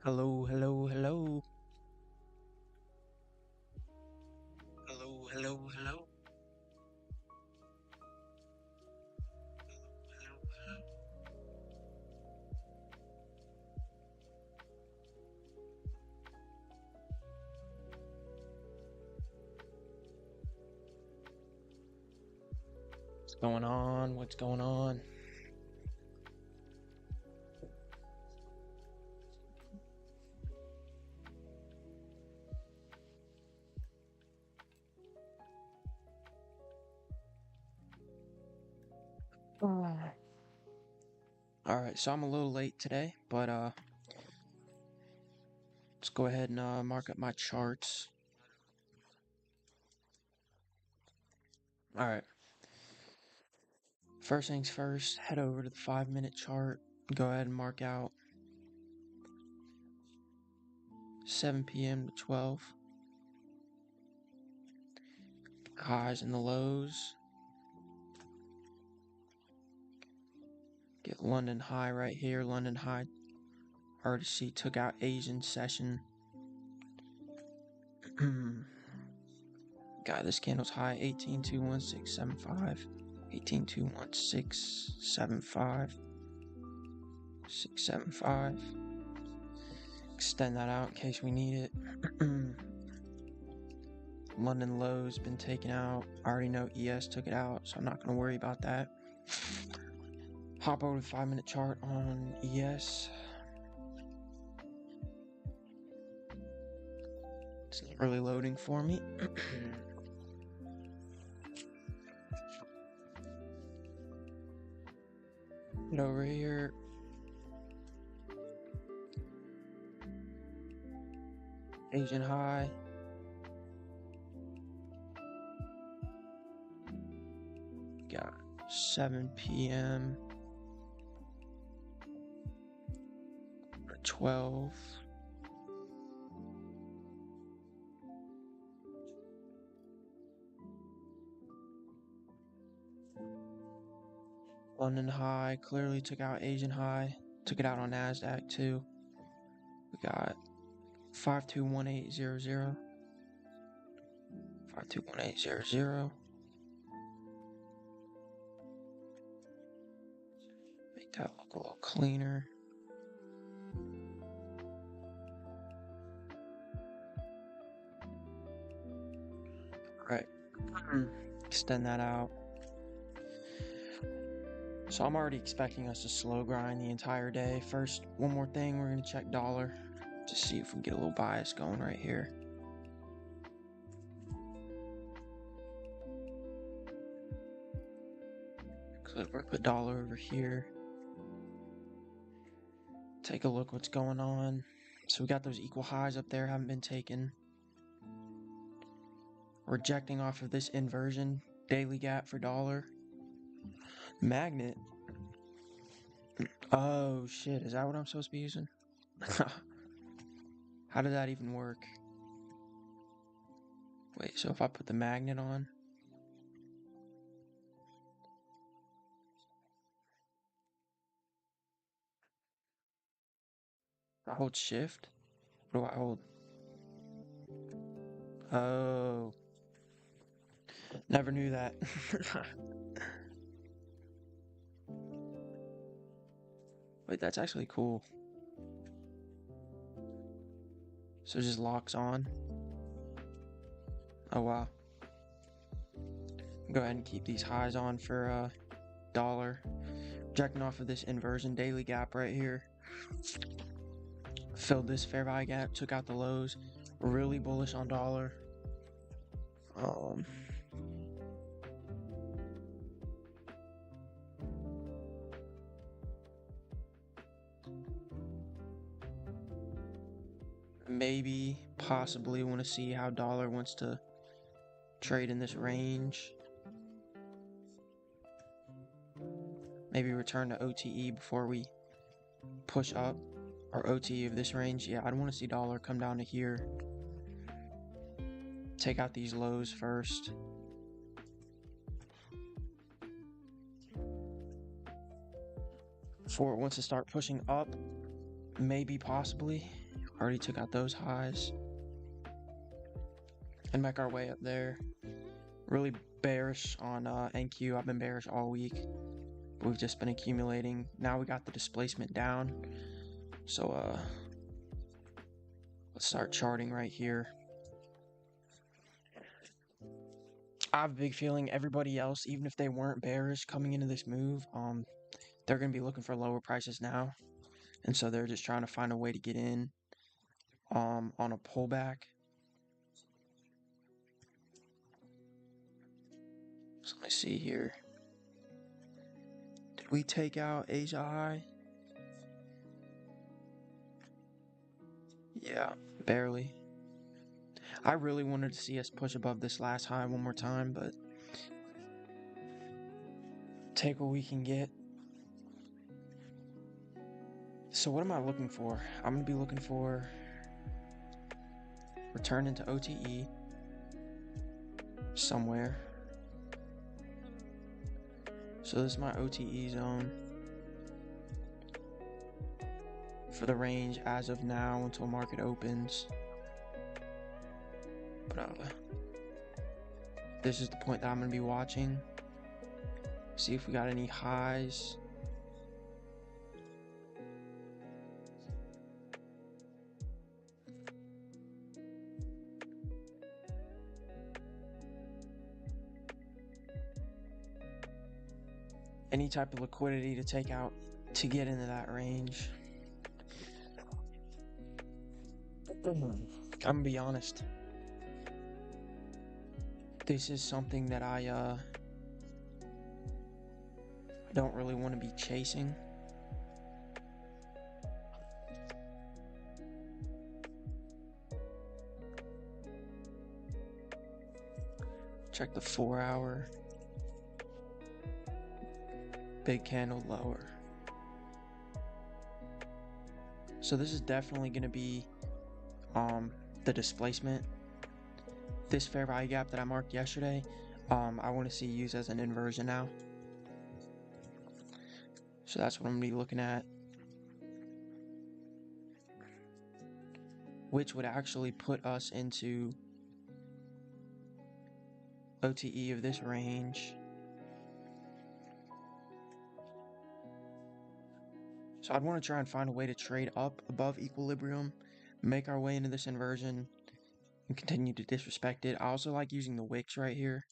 Hello, hello, hello. Hello, hello, hello. Hello, hello. What's going on? What's going on? Ah. All right, so I'm a little late today, but let's go ahead and mark up my charts. All right. First things first, head over to the 5-minute chart. Go ahead and mark out 7 p.m. to 12. Highs and the lows. Get London high right here. London high. Already see took out Asian session. God, this candle's high 18,21675. 18,21675. 675. Extend that out in case we need it. London low's been taken out. I already know ES took it out, so I'm not going to worry about that. Hop over to the 5-minute chart on ES. It's not really loading for me. Get over here. Asian high. Got 7 p.m. 12. London high clearly took out Asian high. Took it out on NASDAQ too. We got 521800. 521800. Make that look a little cleaner. Right. Extend that out. So I'm already expecting us to slow grind the entire day. First, one more thing, we're going to check dollar to see if we can get a little bias going right here. Could work the dollar over here. Take a look what's going on. So we got those equal highs up there, haven't been taken. Rejecting off of this inversion. Daily gap for dollar. Magnet. Oh shit, is that what I'm supposed to be using? How did that even work? Wait, so if I put the magnet on? I hold shift? What do I hold? Oh. Never knew that. Wait, that's actually cool. So it just locks on. Oh wow. Go ahead and keep these highs on for dollar. Rejecting off of this inversion daily gap right here. Filled this fair value gap, took out the lows. Really bullish on dollar. Maybe, possibly want to see how dollar wants to trade in this range. Maybe return to OTE before we push up. Or OTE of this range. Yeah, I don't want to see dollar come down to here. Take out these lows first. Before it wants to start pushing up. Maybe, possibly. Already took out those highs. And make our way up there. Really bearish on NQ. I've been bearish all week. We've just been accumulating. Now we got the displacement down. So let's start charting right here. I have a big feeling everybody else, even if they weren't bearish coming into this move, they're going to be looking for lower prices now. And so they're just trying to find a way to get in on a pullback. So let me see here. Did we take out Asia high? Yeah, barely. I really wanted to see us push above this last high one more time, but take what we can get. So what am I looking for? I'm going to be looking for return into OTE somewhere. So this is my OTE zone for the range as of now until market opens. But this is the point that I'm going to be watching. See if we got any highs. Any type of liquidity to take out to get into that range. I'm gonna be honest. This is something that I don't really want to be chasing. Check the 4 hour. Big candle lower. So this is definitely going to be the displacement. This fair value gap that I marked yesterday, I want to see used as an inversion now. So that's what I'm going to be looking at, which would actually put us into OTE of this range. So I'd want to try and find a way to trade up above equilibrium, make our way into this inversion, and continue to disrespect it. I also like using the wicks right here.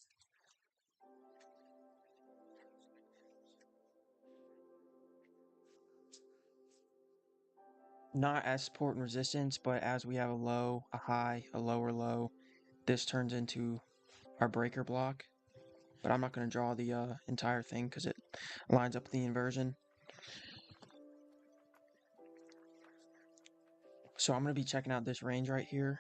Not as support and resistance, but as we have a low, a high, a lower low, this turns into our breaker block. But I'm not going to draw the entire thing because it lines up with the inversion. So I'm going to be checking out this range right here.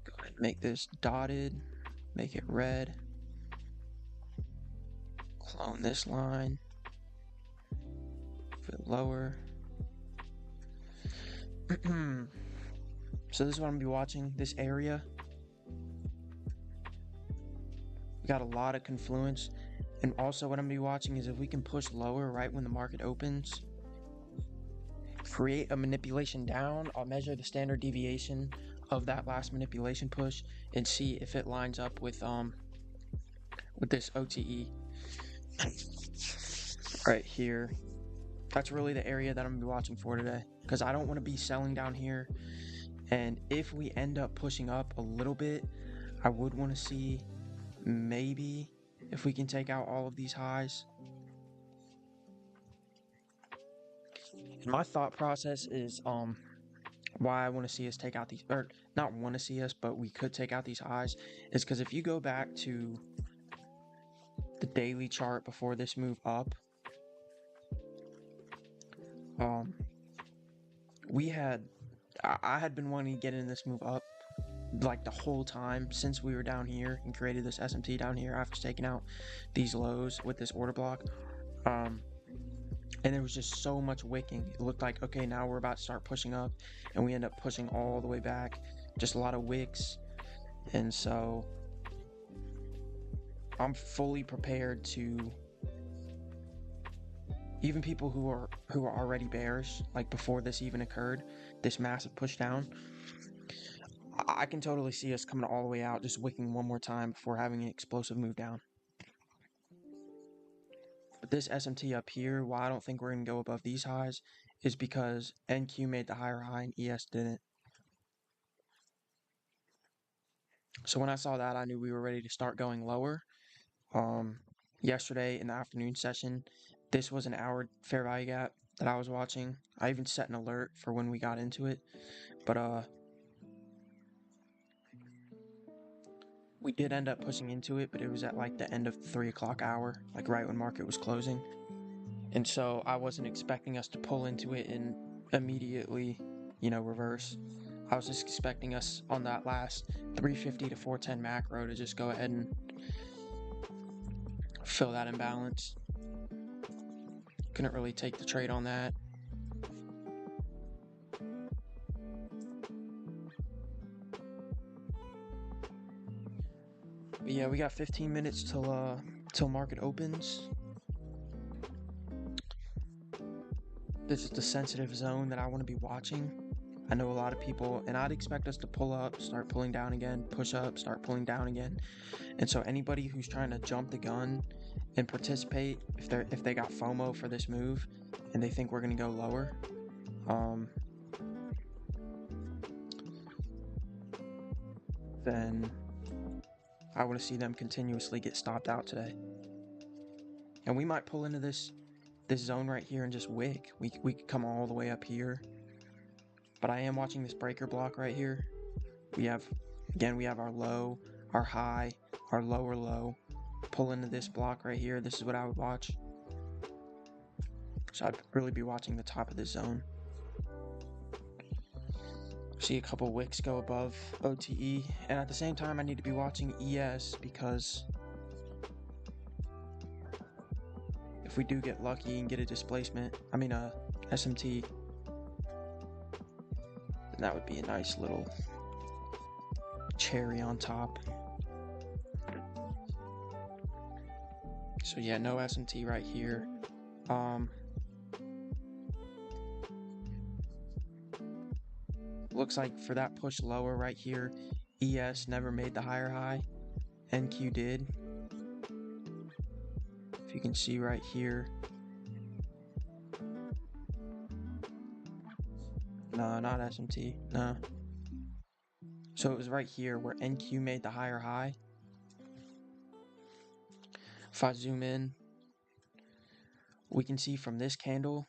Go ahead and make this dotted, make it red. Clone this line. Move it lower. So this is what I'm going to be watching, this area. We got a lot of confluence. And also what I'm going to be watching is if we can push lower right when the market opens, create a manipulation down. I'll measure the standard deviation of that last manipulation push and see if it lines up with this OTE right here. That's really the area that I'm going to be watching for today, because I don't want to be selling down here. And if we end up pushing up a little bit, I would want to see maybe if we can take out all of these highs. My thought process is why I want to see us take out these, or not want to see us, but we could take out these highs, is because if you go back to the daily chart before this move up, I had been wanting to get in this move up like the whole time since we were down here and created this SMT down here after taking out these lows with this order block. And there was just so much wicking. It looked like, okay, now we're about to start pushing up, and we end up pushing all the way back. Just a lot of wicks. And so I'm fully prepared to even people who are already bears, like before this even occurred, this massive push down, I can totally see us coming all the way out, just wicking one more time before having an explosive move down. But this SMT up here, why I don't think we're going to go above these highs, is because NQ made the higher high and ES didn't. So when I saw that, I knew we were ready to start going lower. Yesterday in the afternoon session, this was an hour fair value gap that I was watching. I even set an alert for when we got into it, but we did end up pushing into it, but it was at like the end of the 3 o'clock hour, like right when market was closing. And so I wasn't expecting us to pull into it and immediately, reverse. I was just expecting us on that last 350 to 410 macro to just go ahead and fill that imbalance. Couldn't really take the trade on that. But yeah, we got 15 minutes till market opens. This is the sensitive zone that I want to be watching. I know a lot of people, and I'd expect us to pull up, start pulling down again, push up, start pulling down again. And so anybody who's trying to jump the gun and participate, if they got FOMO for this move and they think we're going to go lower, then I want to see them continuously get stopped out today. And we might pull into this zone right here and just wick. We could come all the way up here. But I am watching this breaker block right here. We have our low, our high, our lower low. Pull into this block right here. This is what I would watch. So I'd really be watching the top of this zone. See a couple wicks go above OTE. And at the same time, I need to be watching ES because if we do get lucky and get a displacement, SMT, then that would be a nice little cherry on top. So yeah, no SMT right here. Looks like for that push lower right here, ES never made the higher high. NQ did. If you can see right here. No, not SMT. No. So it was right here where NQ made the higher high. If I zoom in, we can see from this candle,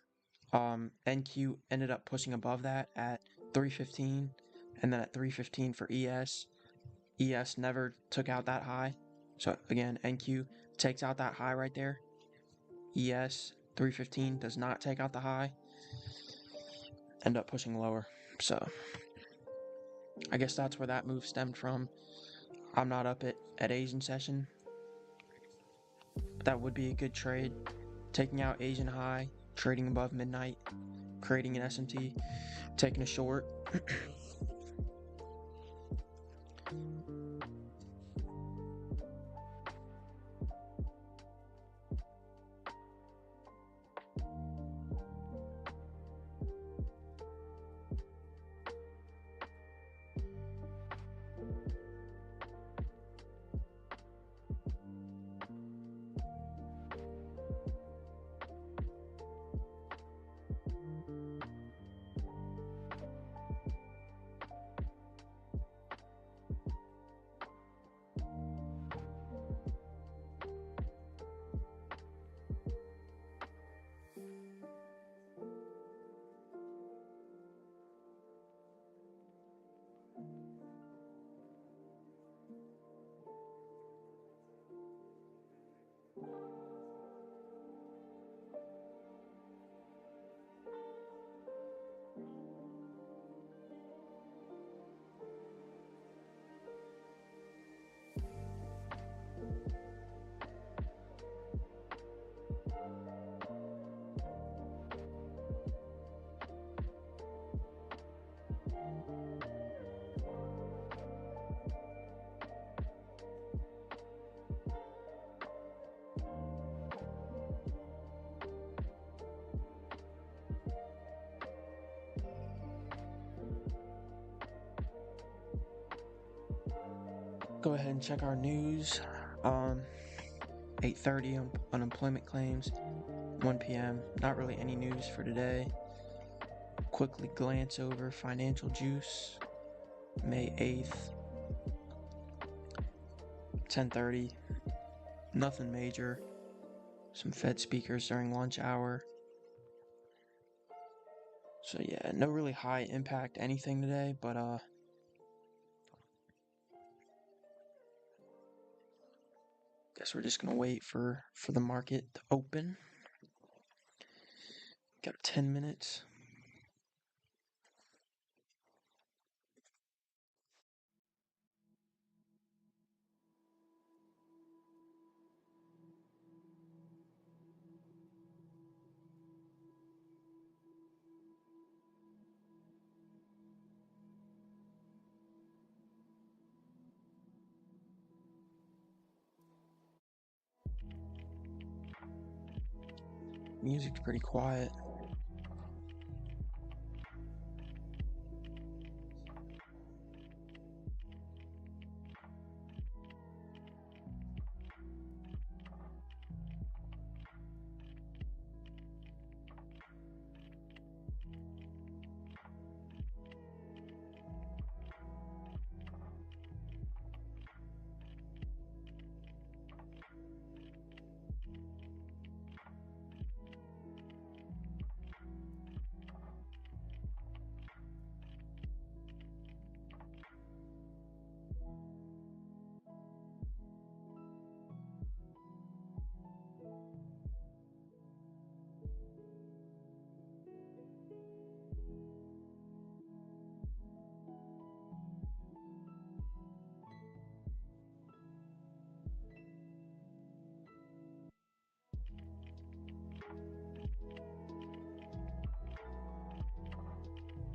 NQ ended up pushing above that at 315, and then at 315 for ES. ES never took out that high. So again, NQ takes out that high right there. ES 315 does not take out the high. End up pushing lower. So I guess that's where that move stemmed from. I'm not up at Asian session, but that would be a good trade. Taking out Asian high, trading above midnight, creating an SMT, taking a short. Go ahead and check our news. 8:30 unemployment claims. 1 p.m. Not really any news for today. Quickly glance over financial juice. May 8th. 10:30. Nothing major. Some Fed speakers during lunch hour. So yeah, no really high impact anything today, but guess we're just gonna wait for the market to open. Got 10 minutes. Music's pretty quiet.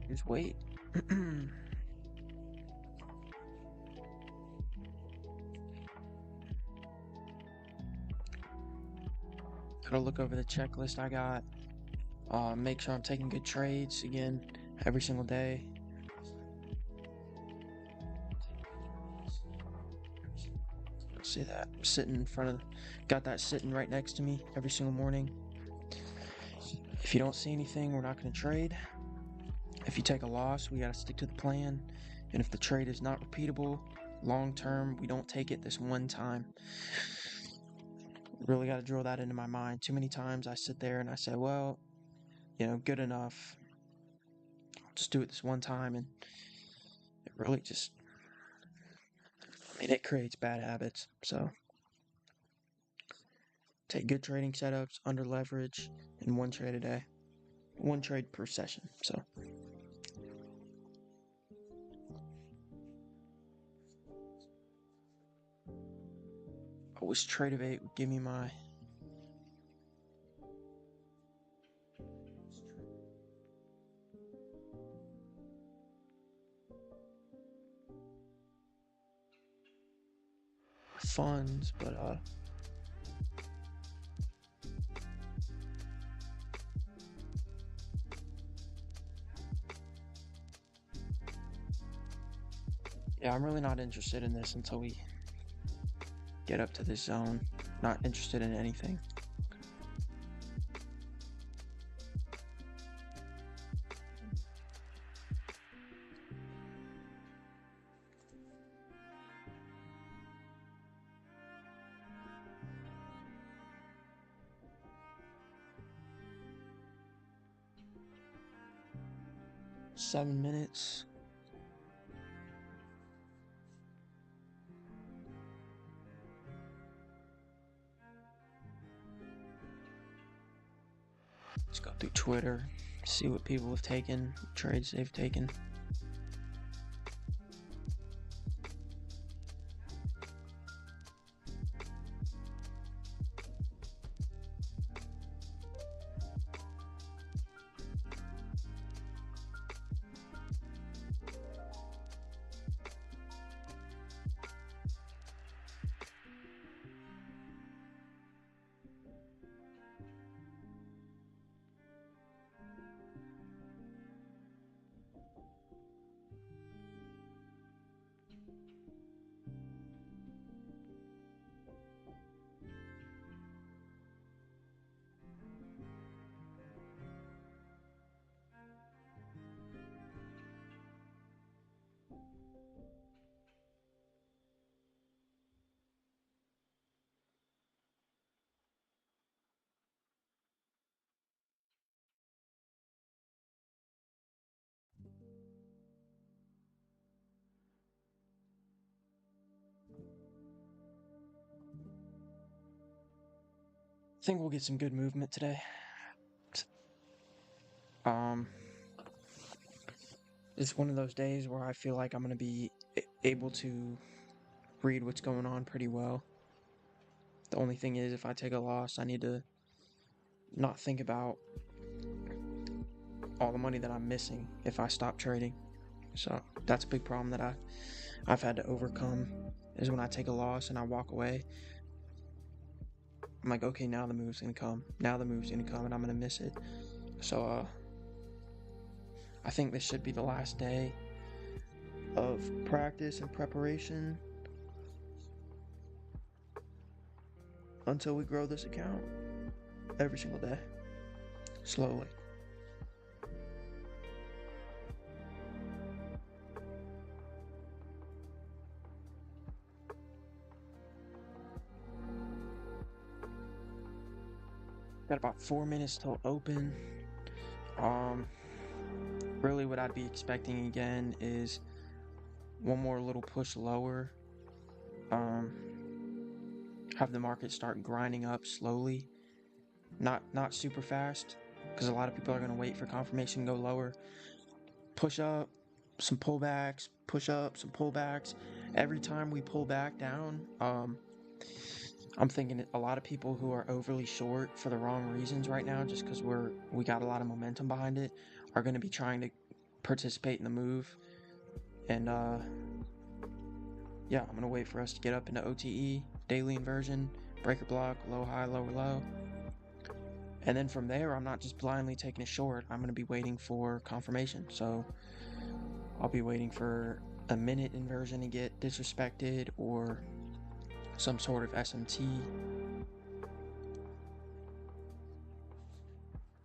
Just wait. Gotta look over the checklist I got. Make sure I'm taking good trades again every single day. See that sitting in front of, got that sitting right next to me every single morning. If you don't see anything, we're not going to trade. If you take a loss, we got to stick to the plan. And if the trade is not repeatable, long term, we don't take it this one time. Really got to drill that into my mind. Too many times I sit there and I say, well, good enough. I'll just do it this one time. And it really just, it creates bad habits. So take good trading setups, under leverage, and one trade a day. One trade per session. So I wish Tradeovate would give me my funds, but yeah, I'm really not interested in this until we get up to this zone. Not interested in anything. Seven minutes. Let's go through Twitter, see what people have taken, trades they've taken. think we'll get some good movement today. Um, it's one of those days where I feel like I'm gonna be able to read what's going on pretty well. The only thing is, if I take a loss, I need to not think about all the money that I'm missing if I stop trading. So that's a big problem that I've had to overcome, is when I take a loss and I walk away. I'm like, okay, now the move's gonna come. Now the move's gonna come and I'm gonna miss it. So I think this should be the last day of practice and preparation until we grow this account every single day, slowly. Got about 4 minutes till open. Really what I'd be expecting again is one more little push lower. Have the market start grinding up slowly, not super fast, because a lot of people are going to wait for confirmation to go lower. Push up, some pullbacks, push up, some pullbacks. Every time we pull back down, I'm thinking a lot of people who are overly short for the wrong reasons right now, just because we got a lot of momentum behind it, are going to be trying to participate in the move. And yeah, I'm going to wait for us to get up into OTE, daily inversion, breaker block, low, high, lower, low. And then from there, I'm not just blindly taking a short. I'm going to be waiting for confirmation. So I'll be waiting for a minute inversion to get disrespected or some sort of SMT.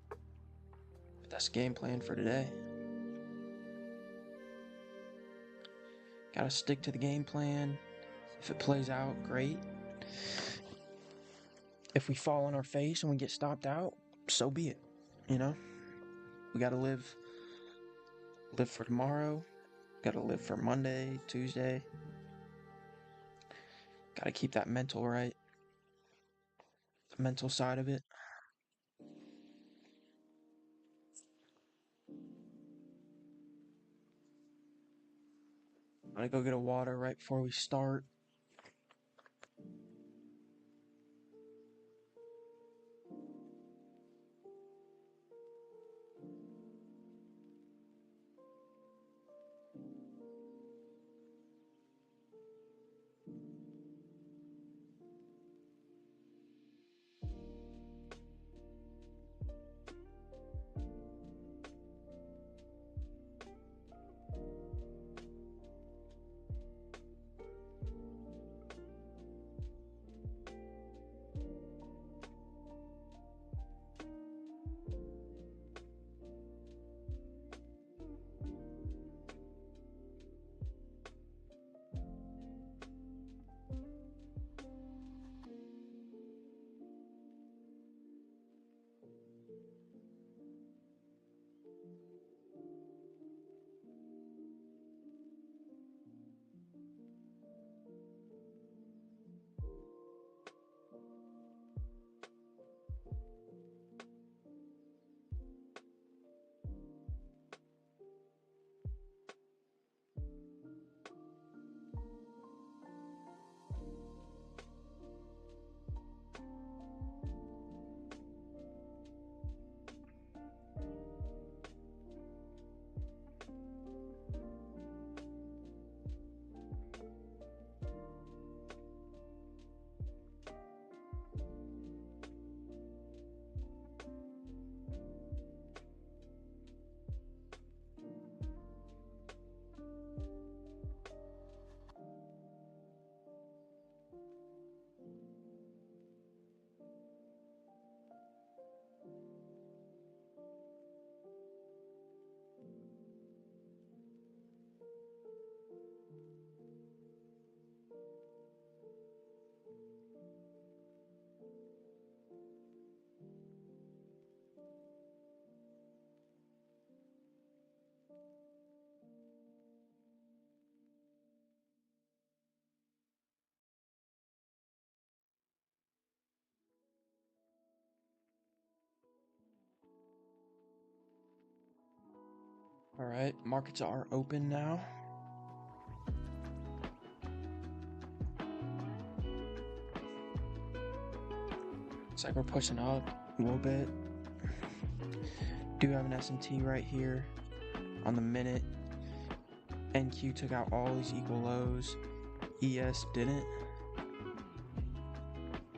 But that's the game plan for today. Gotta stick to the game plan. If it plays out, great. If we fall on our face and we get stopped out, so be it. You know? We gotta live for tomorrow. Gotta live for Monday, Tuesday. Gotta keep that mental right. The mental side of it. I'm gonna go get a water right before we start. All right, markets are open now. Looks like we're pushing up a little bit. Do have an SMT right here on the minute. NQ took out all these equal lows. ES didn't.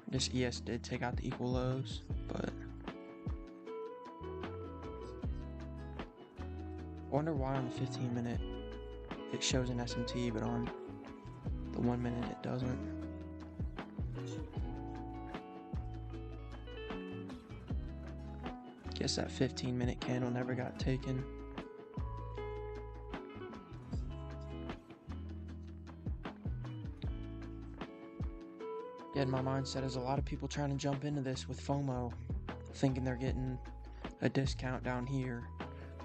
This ES did take out the equal lows, but I wonder why on the 15 minute it shows an SMT, but on the 1 minute it doesn't. Guess that 15-minute candle never got taken. Again, my mindset is a lot of people trying to jump into this with FOMO, thinking they're getting a discount down here,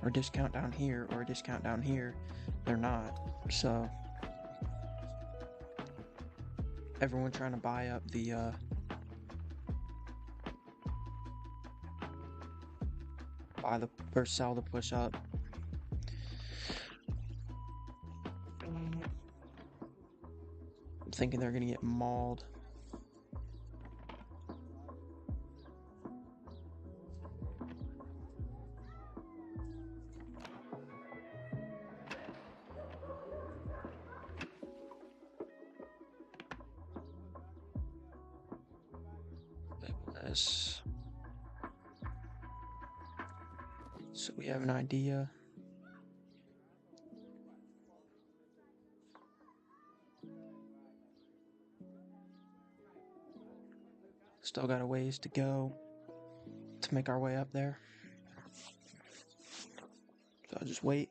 or a discount down here, or a discount down here. They're not. So everyone trying to buy up the or sell the push up. I'm thinking they're gonna get mauled. This. So we have an idea. Still got a ways to go to make our way up there. So I'll just wait.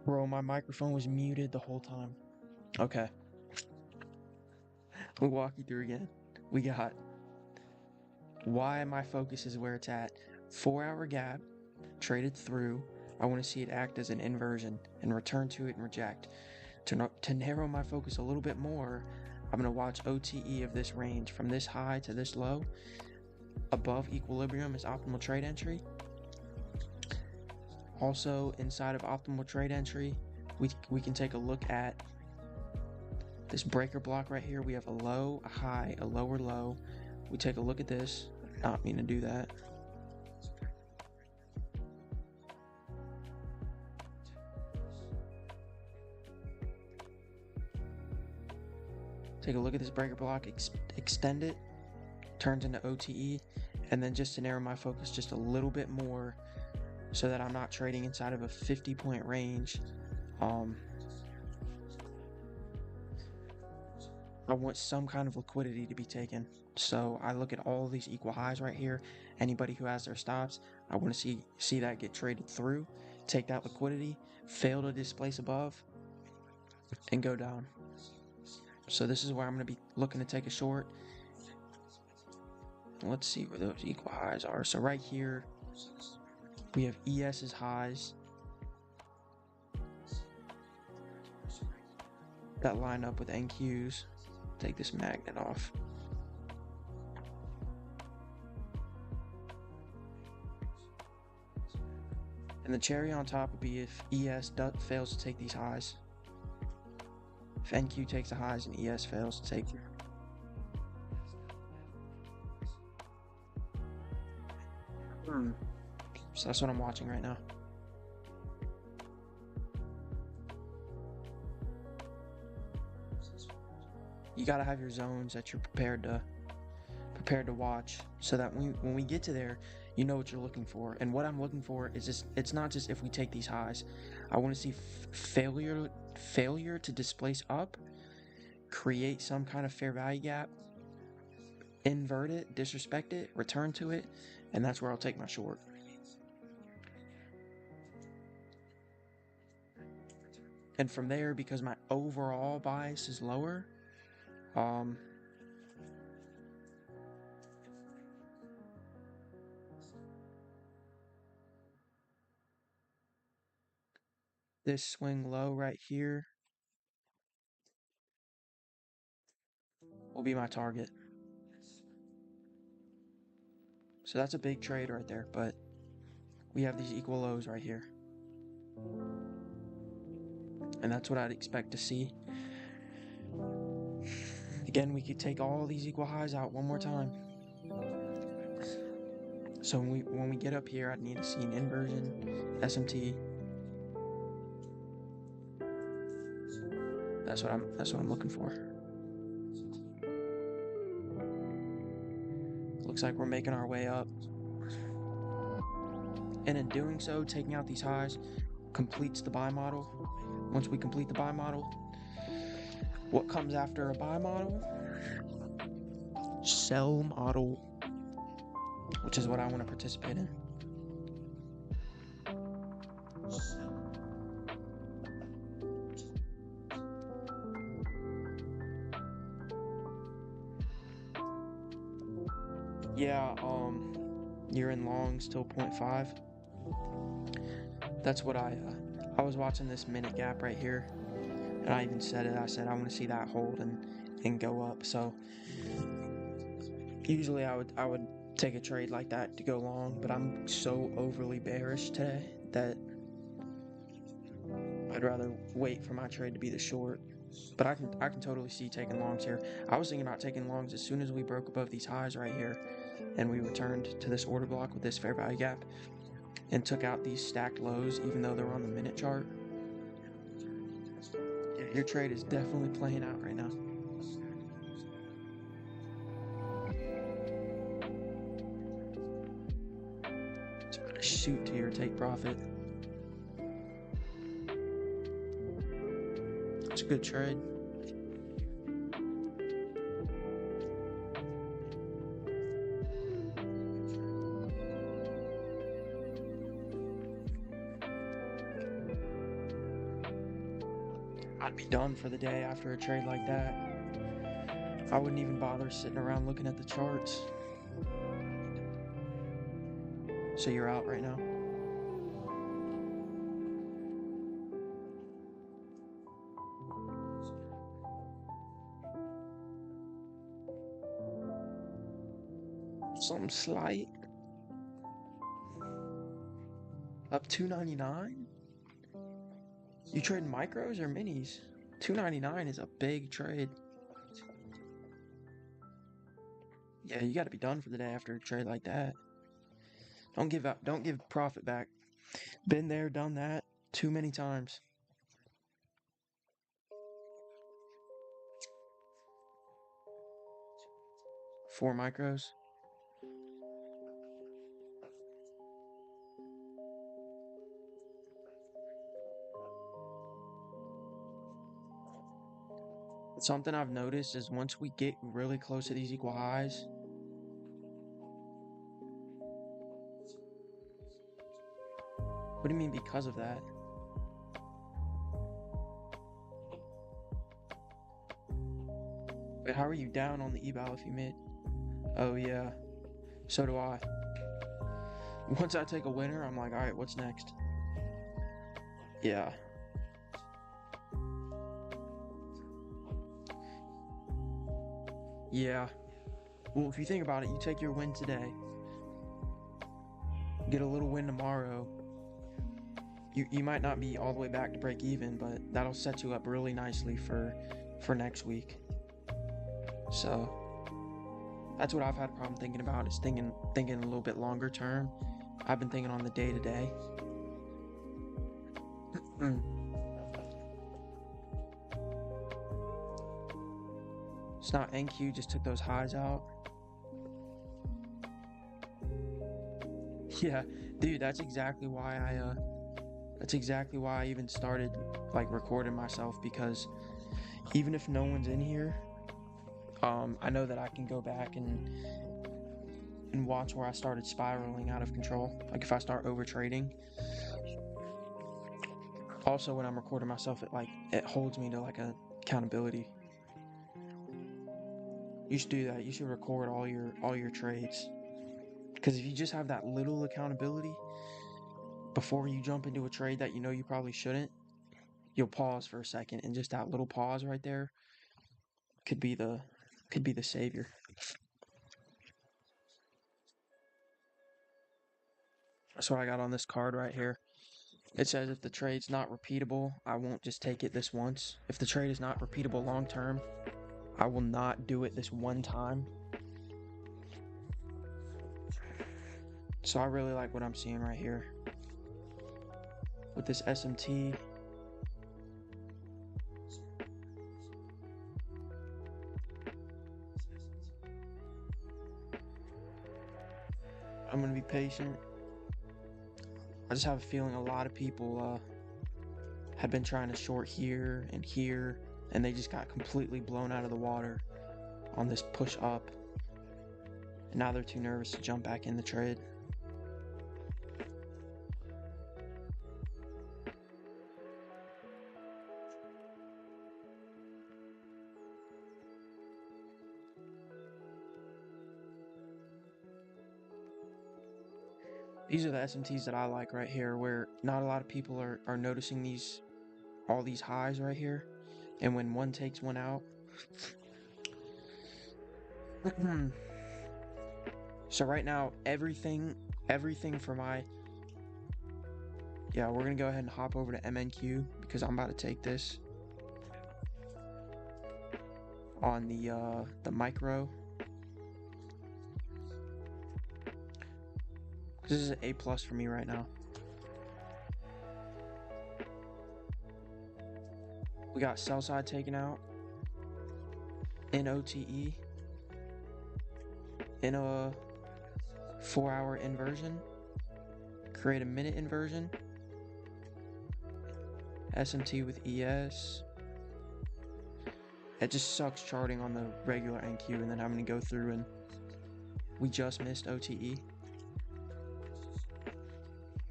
Bro, my microphone was muted the whole time. Okay, we'll walk you through again. We got why my focus is where it's at. 4-hour gap, traded through. I want to see it act as an inversion and return to it and reject. To narrow my focus a little bit more, I'm going to watch OTE of this range from this high to this low. Above equilibrium is optimal trade entry. Also, inside of optimal trade entry, we can take a look at this breaker block right here. We have a low, a high, a lower low. We take a look at this. Not mean to do that. Take a look at this breaker block, extend it, turns into OTE, and then just to narrow my focus just a little bit more so that I'm not trading inside of a 50-point range. I want some kind of liquidity to be taken. So I look at all these equal highs right here. Anybody who has their stops, I want to see that get traded through, take that liquidity, fail to displace above, and go down. So this is where I'm going to be looking to take a short. Let's see where those equal highs are. So right here, we have ES's highs that line up with NQ's. Take this magnet off. And the cherry on top would be if ES fails to take these highs. If NQ takes the highs and ES fails to take them. So that's what I'm watching right now. You gotta have your zones that you're prepared to watch, so that when we get to there, you know what you're looking for. And what I'm looking for is just, it's not just if we take these highs. I want to see failure to displace up, create some kind of fair value gap, invert it, disrespect it, return to it, and that's where I'll take my short. And from there, because my overall bias is lower, this swing low right here will be my target. So that's a big trade right there, but we have these equal lows right here. And that's what I'd expect to see. Again, we could take all these equal highs out one more time. So when we get up here, I'd need to see an inversion, SMT. That's what I'm looking for. Looks like we're making our way up. And in doing so, taking out these highs completes the buy model. Once we complete the buy model, what comes after a buy model? Sell model, which is what I want to participate in. Yeah, you're in longs till 0.5. That's what I was watching this minute gap right here, and I even said it. I said I want to see that hold and go up. So usually I would take a trade like that to go long, but I'm so overly bearish today that I'd rather wait for my trade to be the short. But I can totally see taking longs here. I was thinking about taking longs as soon as we broke above these highs right here, and we returned to this order block with this fair value gap and took out these stacked lows, even though they're on the minute chart. Yeah, your trade is definitely playing out right now. Just gotta shoot to your take profit. It's a good trade. I'd be done for the day after a trade like that. I wouldn't even bother sitting around looking at the charts. So you're out right now? Something slight. Up 299? You trading micros or minis? 299 is a big trade. Yeah, you got to be done for the day after a trade like that. Don't give up. Don't give profit back. Been there, done that too many times. 4 micros. Something I've noticed is once we get really close to these equal highs, what do you mean because of that? Wait, how are you down on the eval if you mid? Oh yeah, so do I. Once I take a winner, I'm like, all right, what's next? Yeah. Yeah. Well, if you think about it, you take your win today, get a little win tomorrow. You might not be all the way back to break even, but that'll set you up really nicely for next week. So that's what I've had a problem thinking about, is thinking a little bit longer term. I've been thinking on the day to day. It's not NQ just took those highs out. Yeah, dude, that's exactly why I even started like recording myself, because even if no one's in here, I know that I can go back and watch where I started spiraling out of control. Like if I start over trading. Also, when I'm recording myself, it holds me to like a accountability. You should do that. You should record all your trades. Because if you just have that little accountability before you jump into a trade that you know you probably shouldn't, you'll pause for a second, and just that little pause right there could be the savior. That's what I got on this card right here. It says if the trade's not repeatable, I won't just take it this once. If the trade is not repeatable long term, I will not do it this one time. So I really like what I'm seeing right here with this SMT. I'm going to be patient. I just have a feeling a lot of people have been trying to short here and here, and they just got completely blown out of the water on this push up. And now they're too nervous to jump back in the trade. These are the SMTs that I like right here, where not a lot of people are noticing all these highs right here. And when one takes one out. So right now, everything for my... Yeah, we're going to go ahead and hop over to MNQ, because I'm about to take this on the micro. This is an A+ for me right now. We got sell side taken out in OTE in a 4-hour inversion. Create a minute inversion. SMT with ES. It just sucks charting on the regular NQ and then having to go through, and we just missed OTE.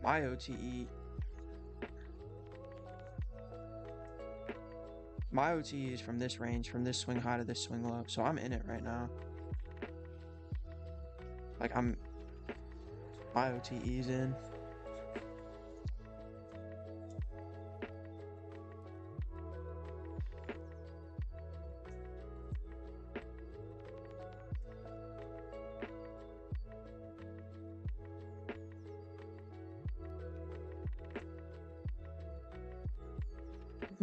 My OTE My OT is from this range, from this swing high to this swing low. So I'm in it right now. Like my OTE's in.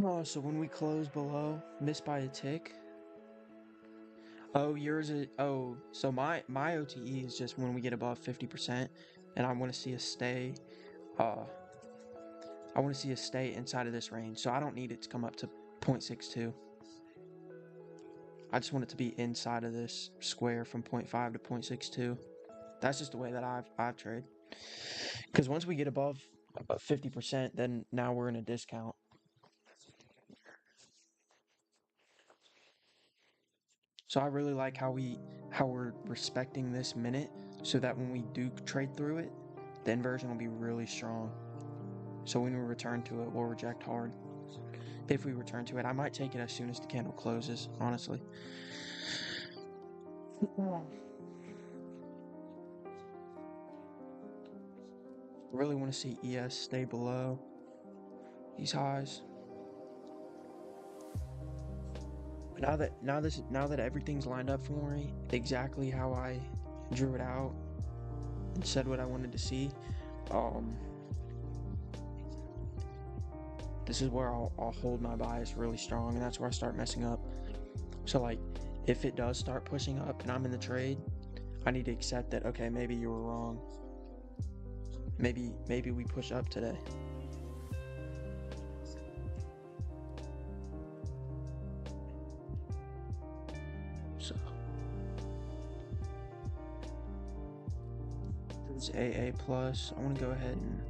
Oh, so when we close below, miss by a tick. Oh, yours is, oh, so my OTE is just when we get above 50%, and I want to see us stay, uh, I want to see us stay inside of this range. So I don't need it to come up to 0.62. I just want it to be inside of this square from 0.5 to 0.62. That's just the way that I've traded. Because once we get above 50%, then now we're in a discount. So I really like how we're respecting this minute, so that when we do trade through it, the inversion will be really strong. So when we return to it, we'll reject hard. If we return to it, I might take it as soon as the candle closes, honestly. Really want to see ES stay below these highs. Now that everything's lined up for me exactly how I drew it out and said what I wanted to see, this is where I'll hold my bias really strong, and that's where I start messing up. So like, if it does start pushing up and I'm in the trade, I need to accept that, okay, maybe you were wrong. Maybe we push up today. So this is AA plus. I want to go ahead and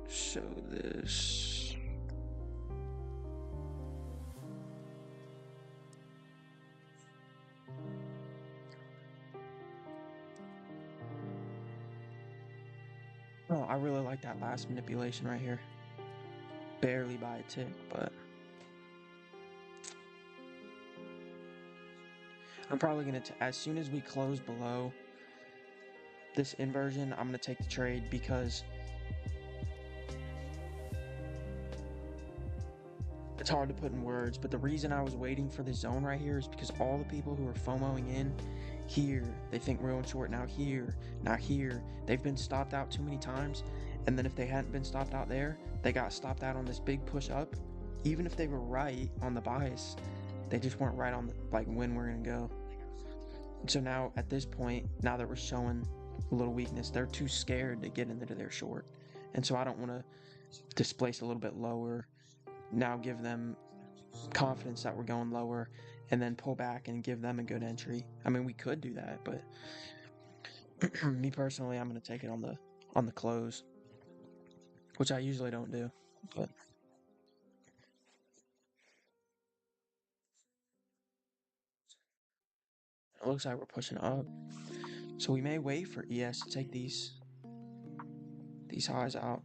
show this. Oh, I really like that last manipulation right here. Barely by a tick, but I'm probably gonna, as soon as we close below this inversion, I'm gonna take the trade, because it's hard to put in words, but the reason I was waiting for this zone right here is because all the people who are FOMOing in here, they think we're going short now here, they've been stopped out too many times, and then if they hadn't been stopped out there, they got stopped out on this big push up. Even if they were right on the bias, they just weren't right on like when we're gonna go. And so now at this point, now that we're showing a little weakness, they're too scared to get into their short, and so I don't want to displace a little bit lower, now give them confidence that we're going lower, and then pull back and give them a good entry. I mean, we could do that, but me personally, I'm going to take it on the close, which I usually don't do. But it looks like we're pushing up, so we may wait for ES to take these highs out.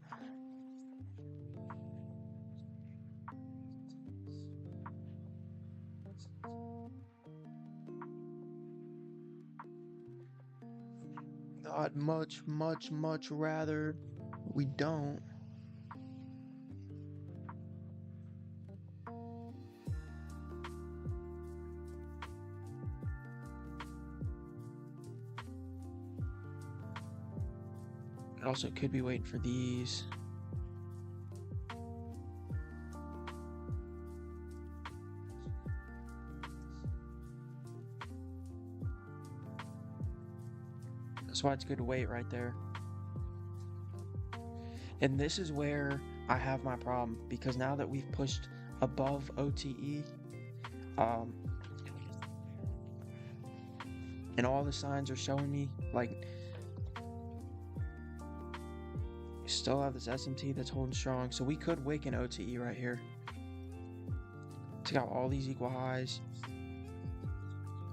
I'd much rather we don't. It also could be waiting for these. That's why it's good to wait right there. And this is where I have my problem, because now that we've pushed above OTE, and all the signs are showing me, like, we still have this SMT that's holding strong, so we could wake an OTE right here. Take out all these equal highs.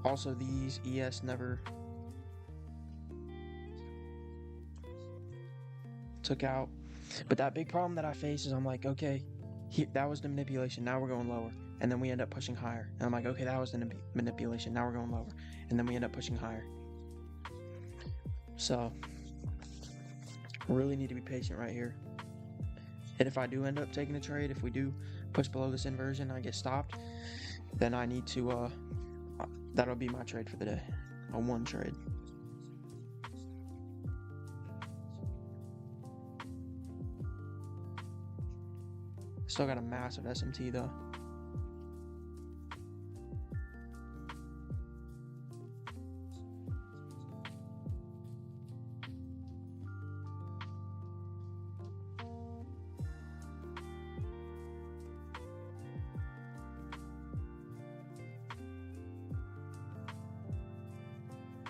Also these ES never took out. But that big problem that I face is I'm like, okay, that was the manipulation. Now we're going lower. And then we end up pushing higher. And I'm like, okay, that was the manipulation. Now we're going lower. And then we end up pushing higher. So, really need to be patient right here. And if I do end up taking a trade, if we do push below this inversion, I get stopped, then I need to, that'll be my trade for the day. A one trade. Still got a massive SMT though.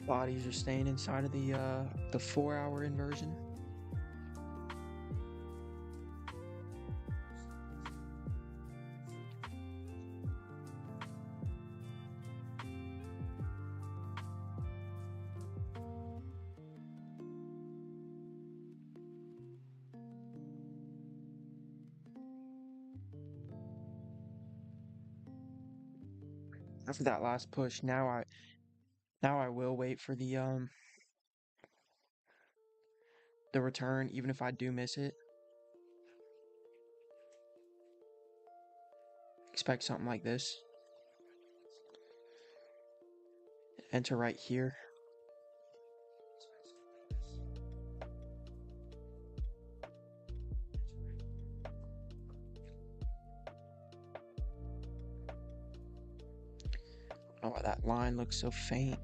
Bodies are staying inside of the 4-hour inversion. After that last push, now I will wait for the return, even if I do miss it. Expect something like this. Enter right here. Oh, that line looks so faint.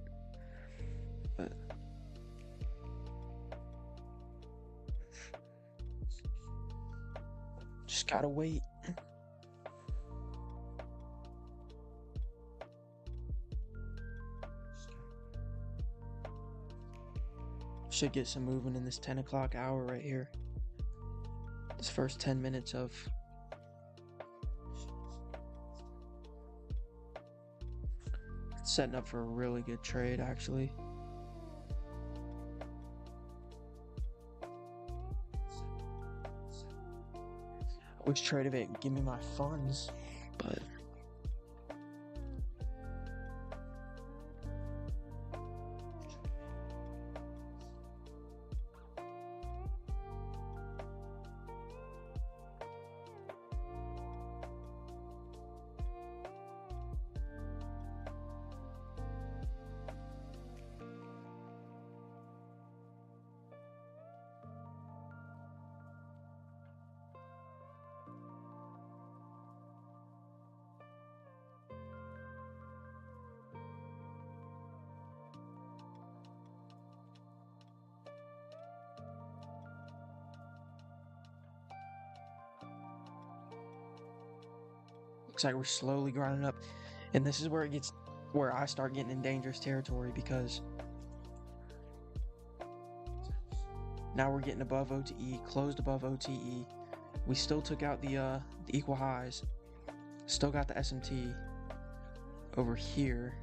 But just gotta wait. Should get some movement in this 10 o'clock hour right here. This first 10 minutes of setting up for a really good trade, actually. I wish Trade of It would give me my funds, but looks like we're slowly grinding up. And this is where I start getting in dangerous territory, because now we're getting above OTE, closed above OTE. We still took out the equal highs. Still got the SMT over here.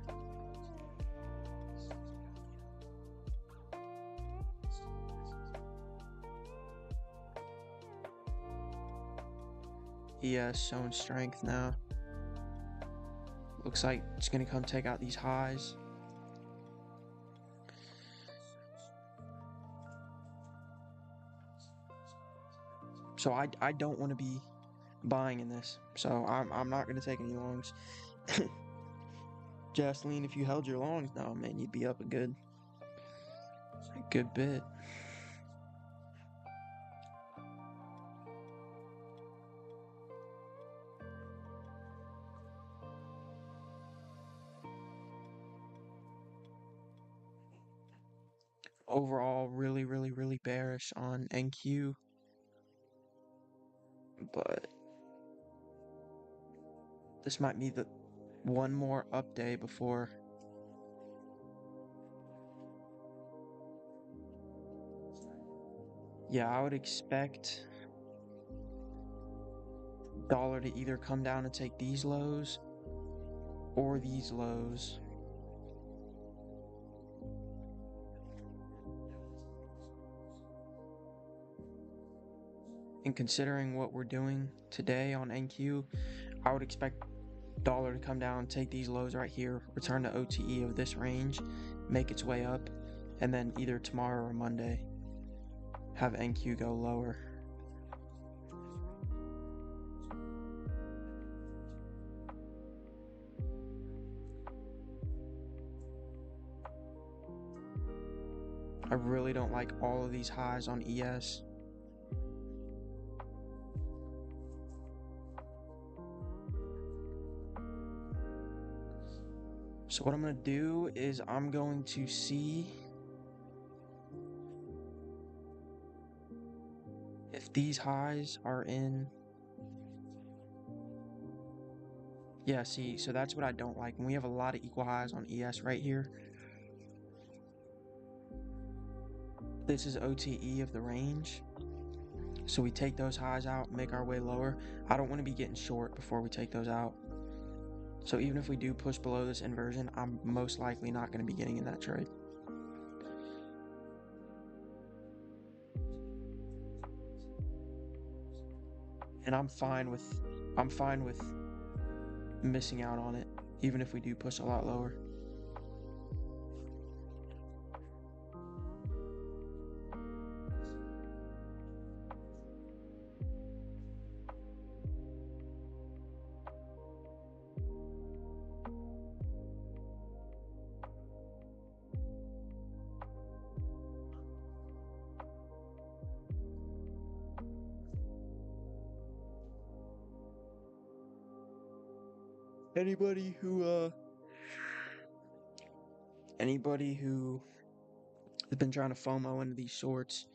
ES showing strength now. Looks like it's gonna come take out these highs. So I don't want to be buying in this. So I'm not gonna take any longs. Jaslene, if you held your longs now, man, you'd be up a good bit. Overall, really bearish on NQ. But this might be the one more up day before I would expect dollar to either come down and take these lows or these lows. And considering what we're doing today on NQ, I would expect dollar to come down, take these lows right here, return to OTE of this range, make its way up, and then either tomorrow or Monday have NQ go lower. I really don't like all of these highs on ES. So what I'm going to do is I'm going to see if these highs are in. Yeah, see, so that's what I don't like. When we have a lot of equal highs on ES right here, this is OTE of the range. So we take those highs out, make our way lower. I don't want to be getting short before we take those out. So even if we do push below this inversion, I'm most likely not going to be getting in that trade. And I'm fine with missing out on it, even if we do push a lot lower. Anybody who has been trying to FOMO into these shorts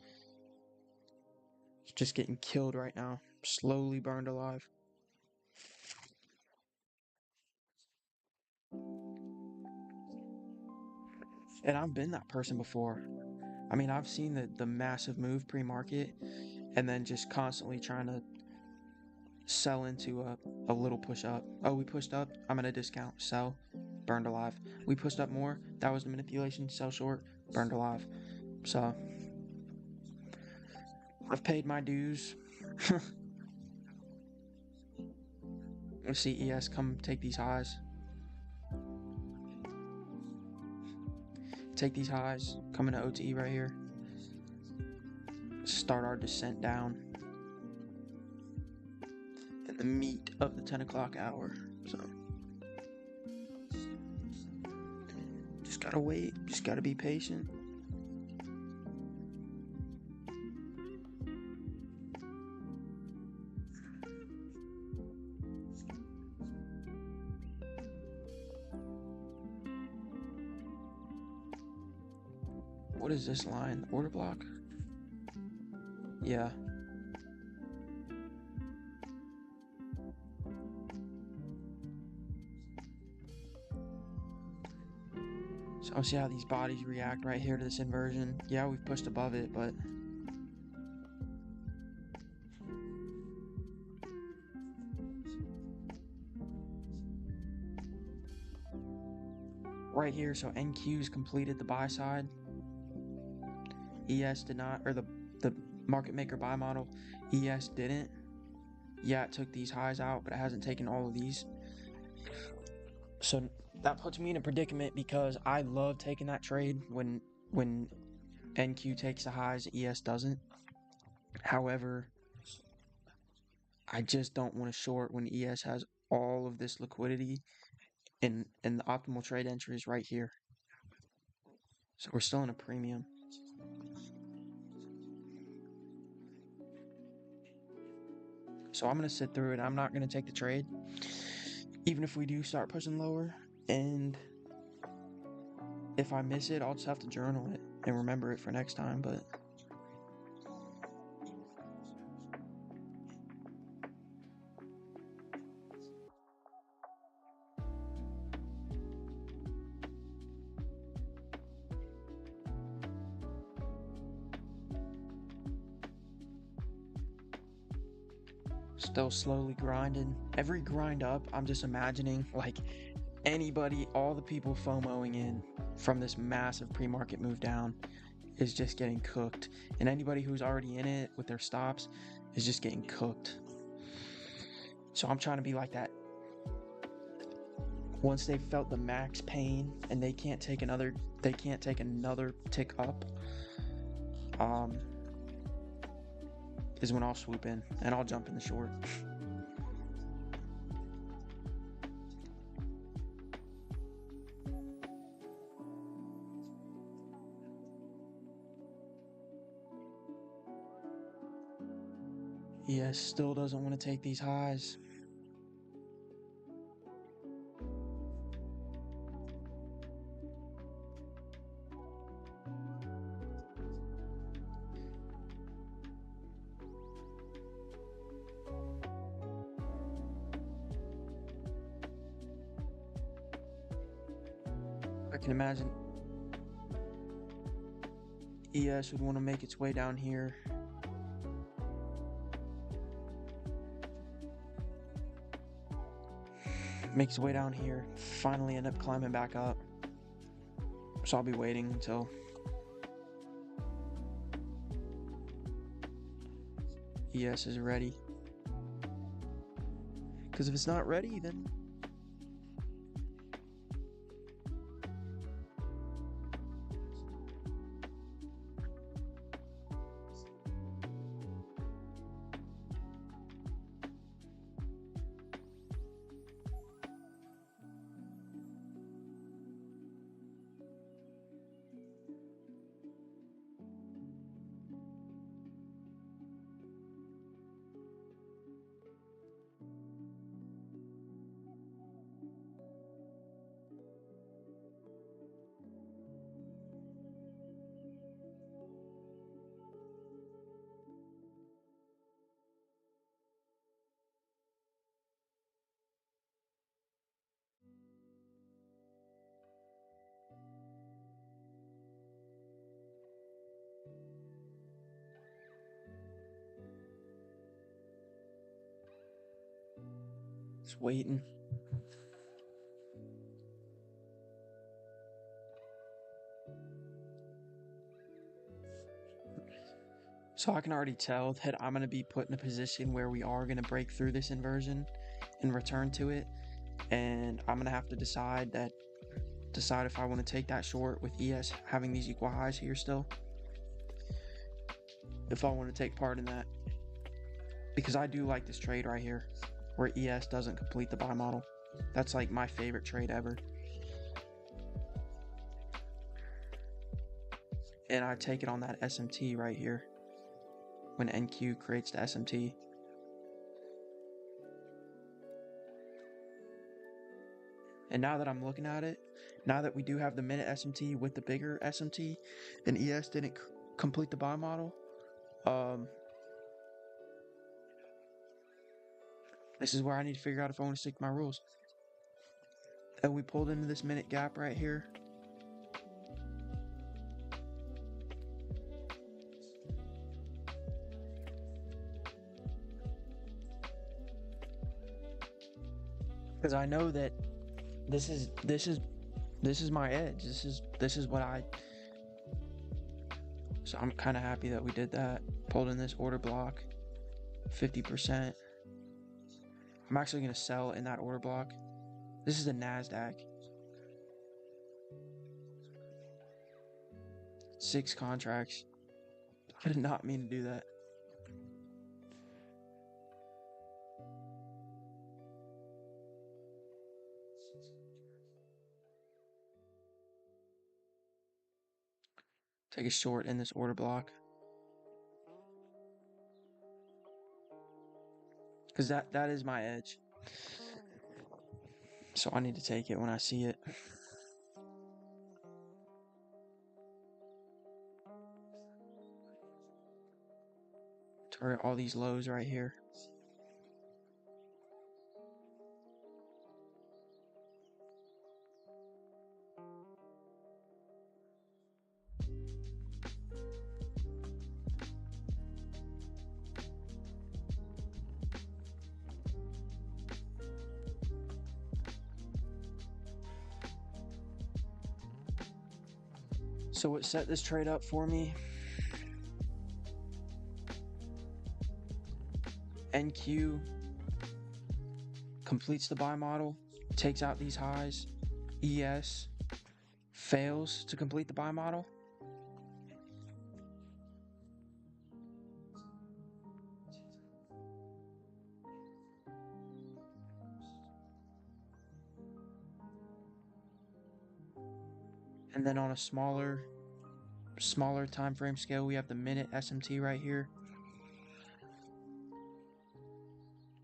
is just getting killed right now, slowly burned alive. And I've been that person before. I mean, I've seen the massive move pre-market and then just constantly trying to sell into a little push up. Oh, we pushed up, I'm at a discount, sell, burned alive. We pushed up more, that was the manipulation, sell short, burned alive. So I've paid my dues. Let's see ES come take these highs. Take these highs, come into OTE right here. Start our descent down in the meat of the 10 o'clock hour. So just gotta wait, just gotta be patient. What is this line? Order block? Yeah. So I'll see how these bodies react right here to this inversion. Yeah, we've pushed above it, but right here, so NQ's completed the buy side. ES did not, or the market maker buy model, ES didn't. Yeah, it took these highs out, but it hasn't taken all of these. So that puts me in a predicament because I love taking that trade when NQ takes the highs, ES doesn't. However, I just don't want to short when ES has all of this liquidity, and the optimal trade entry is right here. So we're still in a premium. So I'm going to sit through it. I'm not going to take the trade, even if we do start pushing lower. And if I miss it, I'll just have to journal it and remember it for next time. But still slowly grinding. Every grind up, I'm just imagining like anybody, all the people FOMOing in from this massive pre-market move down, is just getting cooked, and anybody who's already in it with their stops is just getting cooked. So I'm trying to be like that. Once they've felt the max pain and they can't take another tick up, is when I'll swoop in and I'll jump in the short. ES still doesn't want to take these highs. I can imagine ES would want to make its way down here. Makes its way down here, finally end up climbing back up. So I'll be waiting until ES is ready. Because if it's not ready, then just waiting. So I can already tell that I'm going to be put in a position where we are going to break through this inversion and return to it. And I'm going to have to decide if I want to take that short with ES having these equal highs here still. If I want to take part in that. Because I do like this trade right here where ES doesn't complete the buy model. That's like my favorite trade ever. And I take it on that SMT right here when NQ creates the SMT. And now that I'm looking at it, now that we do have the minute SMT with the bigger SMT and ES didn't complete the buy model, this is where I need to figure out if I want to stick to my rules. And we pulled into this minute gap right here. Because I know that this is my edge. This is what I. So I'm kind of happy that we did that. Pulled in this order block, 50%. I'm actually gonna sell in that order block. This is the NASDAQ. 6 contracts. I did not mean to do that. Take a short in this order block. Because that is my edge. So I need to take it when I see it. Target all these lows right here. So what set this trade up for me? NQ completes the buy model, takes out these highs. ES fails to complete the buy model. And then on a smaller time frame scale, we have the minute SMT right here,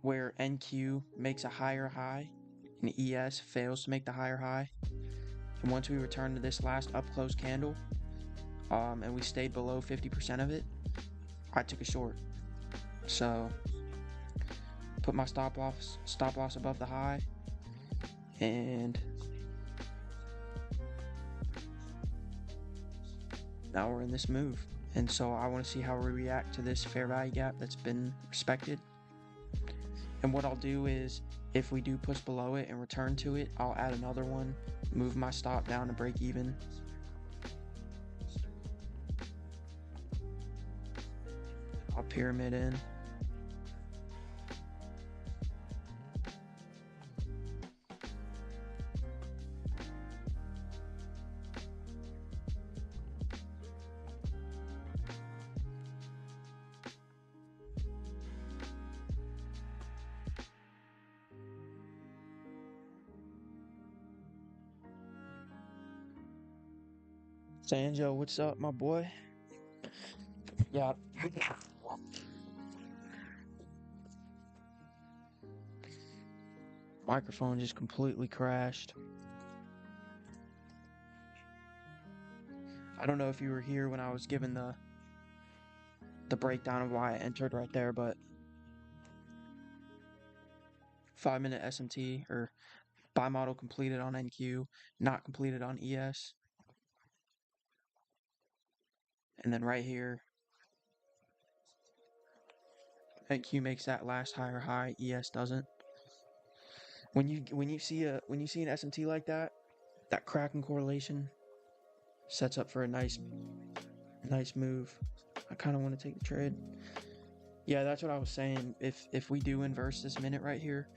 where NQ makes a higher high and ES fails to make the higher high. And once we return to this last up close candle, and we stayed below 50% of it, I took a short. So put my stop loss above the high, and now we're in this move. And so I want to see how we react to this fair value gap that's been respected. And what I'll do is, if we do push below it and return to it, I'll add another one, move my stop down to break even. I'll pyramid in. Sanjo, what's up, my boy? Yeah. Microphone just completely crashed. I don't know if you were here when I was given the breakdown of why I entered right there, but 5-minute SMT or buy model completed on NQ, not completed on ES. And then right here, NQ makes that last higher high, ES doesn't. When you see an SMT like that, that cracking correlation sets up for a nice move. I kind of want to take the trade. Yeah, that's what I was saying. If we do inverse this minute right here,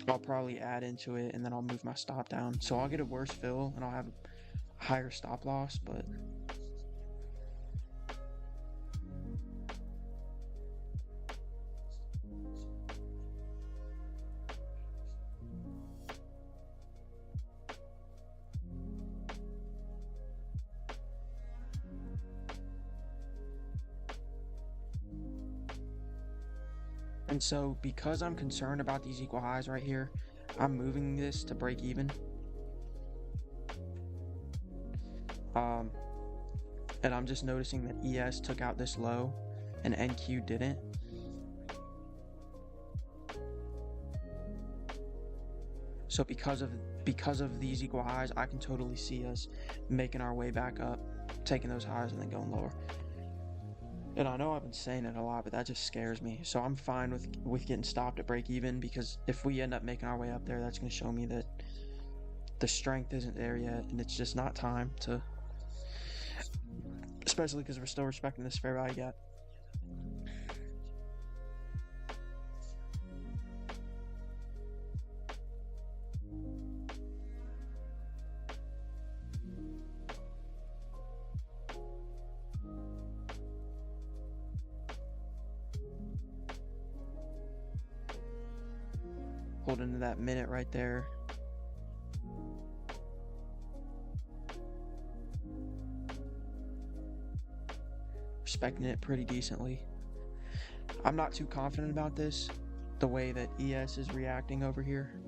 I'll probably add into it and then I'll move my stop down. So I'll get a worse fill and I'll have a higher stop loss, but and so because I'm concerned about these equal highs right here, I'm moving this to break even. And I'm just noticing that ES took out this low and NQ didn't. So because of these equal highs, I can totally see us making our way back up, taking those highs and then going lower. And I know I've been saying it a lot, but that just scares me. So I'm fine with getting stopped at break even, because if we end up making our way up there, that's going to show me that the strength isn't there yet, and it's just not time to, especially because we're still respecting this fair value gap. Hold into that minute right there. Respecting it pretty decently. I'm not too confident about this, the way that ES is reacting over here.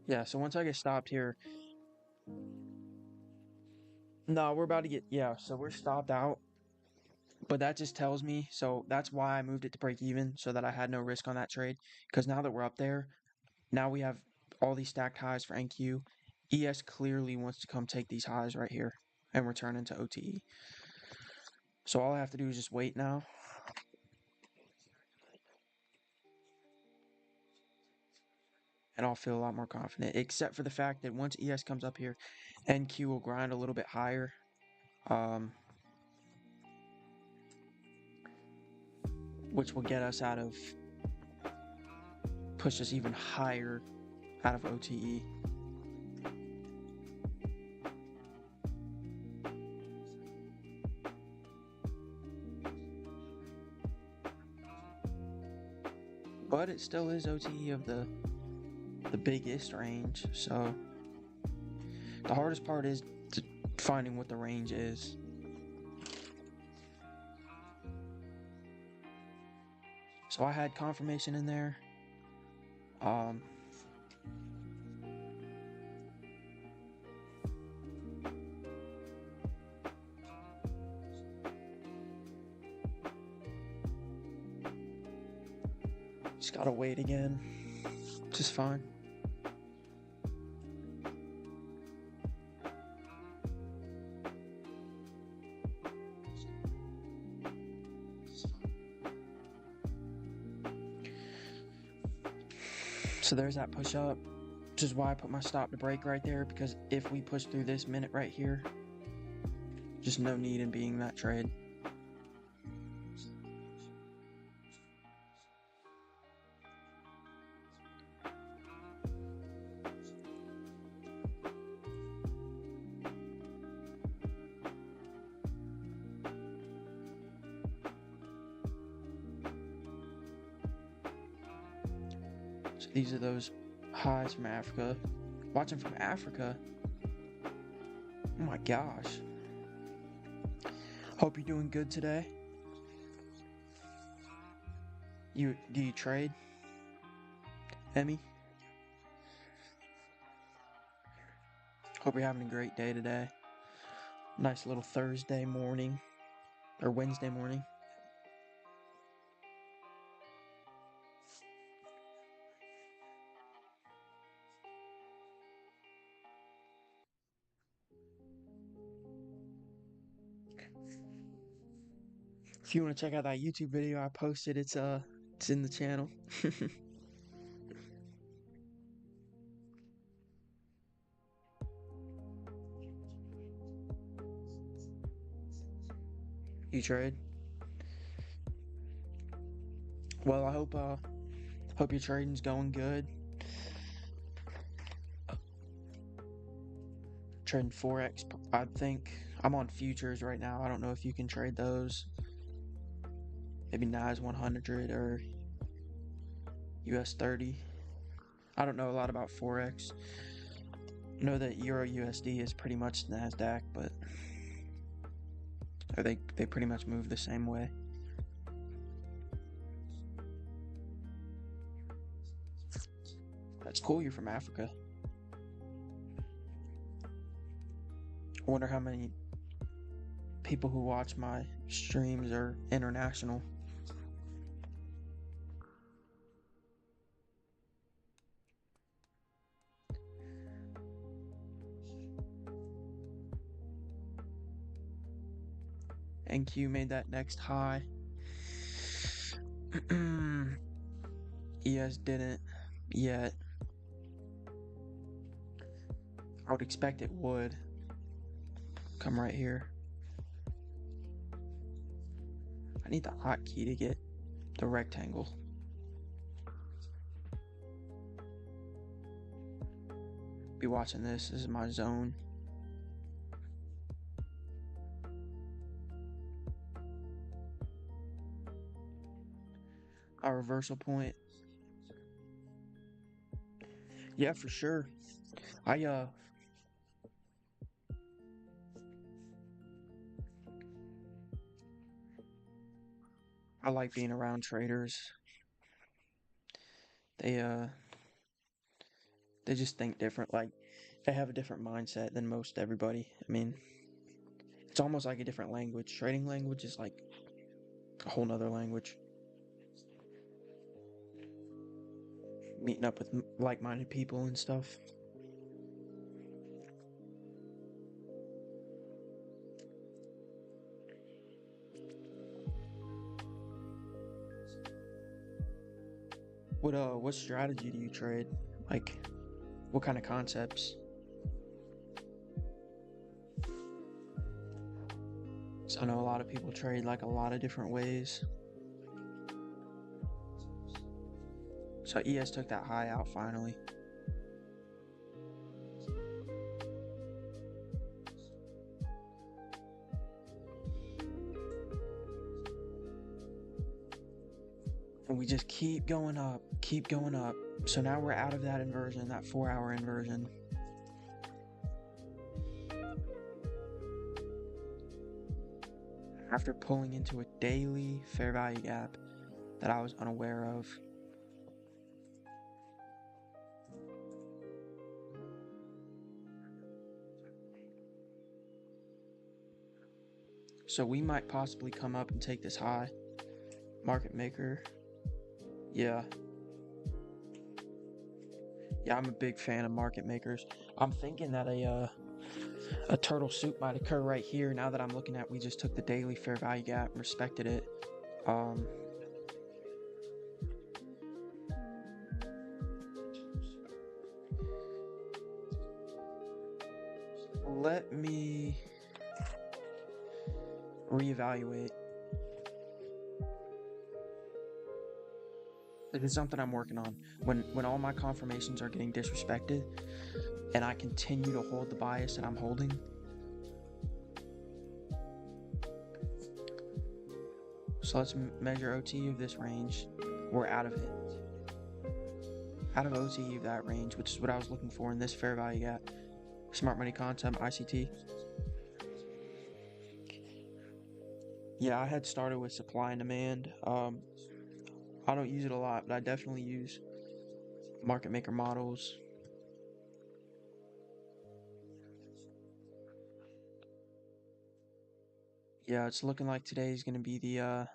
Yeah, so once I get stopped here, no, we're about to get, yeah, so we're stopped out. But that just tells me, so that's why I moved it to break even, so that I had no risk on that trade. Because now that we're up there, now we have all these stacked highs for NQ. ES clearly wants to come take these highs right here and return into OTE. So all I have to do is just wait now. And I'll feel a lot more confident, except for the fact that once ES comes up here, NQ will grind a little bit higher. Which will get us out of, push us even higher out of OTE. But it still is OTE of the biggest range, so the hardest part is finding what the range is. So I had confirmation in there. Just gotta wait again. Just fine. So there's that push up, which is why I put my stop to break right there, because if we push through this minute right here, just no need in being that trade. So these are those highs from Africa. Watching from Africa. Oh my gosh. Hope you're doing good today. Do you trade? Emmy? Hope you're having a great day today. Nice little Thursday morning. Or Wednesday morning. If you want to check out that YouTube video I posted, it's in the channel. You trade? Well, I hope your trading's going good. Trading Forex, I think I'm on futures right now. I don't know if you can trade those. Maybe NAS 100 or US 30. I don't know a lot about Forex. I know that Euro USD is pretty much NASDAQ, but they pretty much move the same way. That's cool, you're from Africa. I wonder how many people who watch my streams are international. NQ made that next high. ES didn't yet. I would expect it would come right here. I need the hotkey to get the rectangle. Be watching this. This is my zone. Our reversal point. Yeah, for sure. I like being around traders. They just think different. Like, they have a different mindset than most everybody. I mean, it's almost like a different language. Trading language is like a whole nother language. Meeting up with like-minded people and stuff. What strategy do you trade? Like, what kind of concepts? So I know a lot of people trade like a lot of different ways. So ES took that high out finally. And we just keep going up, keep going up. So now we're out of that inversion, that 4-hour inversion. After pulling into a daily fair value gap that I was unaware of. So we might possibly come up and take this high. Market maker. Yeah. Yeah, I'm a big fan of market makers. I'm thinking that a turtle soup might occur right here. Now that I'm looking at, we just took the daily fair value gap and respected it. Let me reevaluate. It is something I'm working on. When all my confirmations are getting disrespected and I continue to hold the bias that I'm holding, so let's measure OT of this range. We're out of it. Out of OT of that range, which is what I was looking for in this fair value gap. Smart money concept, ICT. Yeah, I had started with supply and demand. I don't use it a lot, but I definitely use market maker models. Yeah, it's looking like today is going to be the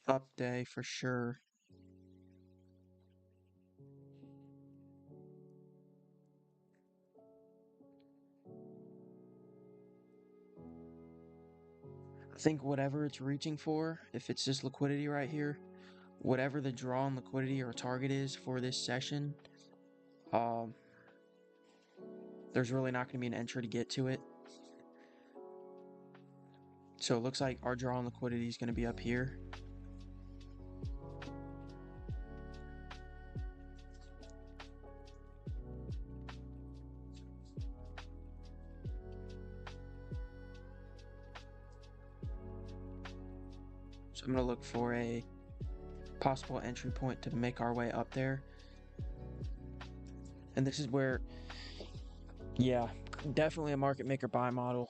up day for sure. I think whatever it's reaching for, if it's this liquidity right here, whatever the draw on liquidity or target is for this session, um, there's really not going to be an entry to get to it. So it looks like our draw on liquidity is going to be up here. So I'm going to look for a possible entry point to make our way up there. And this is where, yeah, definitely a market maker buy model.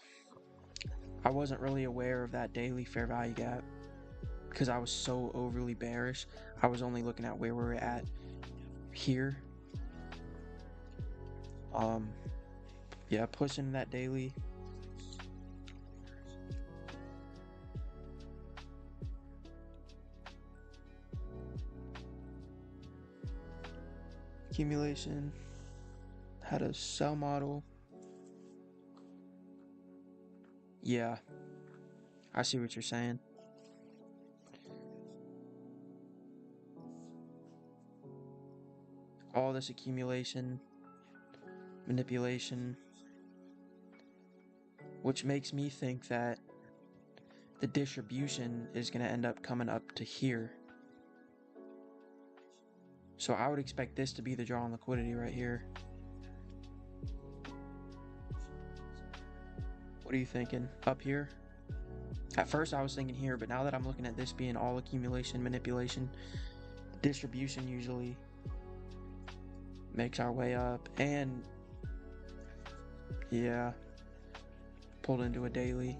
I wasn't really aware of that daily fair value gap because I was so overly bearish. I was only looking at where we were at here. Yeah, pushing that daily. Accumulation. Had a sell model. Yeah, I see what you're saying. All this accumulation, manipulation, which makes me think that the distribution is going to end up coming up to here. So I would expect this to be the draw on liquidity right here. What are you thinking? Up here? At first I was thinking here, but now that I'm looking at this being all accumulation, manipulation, distribution usually makes our way up. And yeah, pulled into a daily.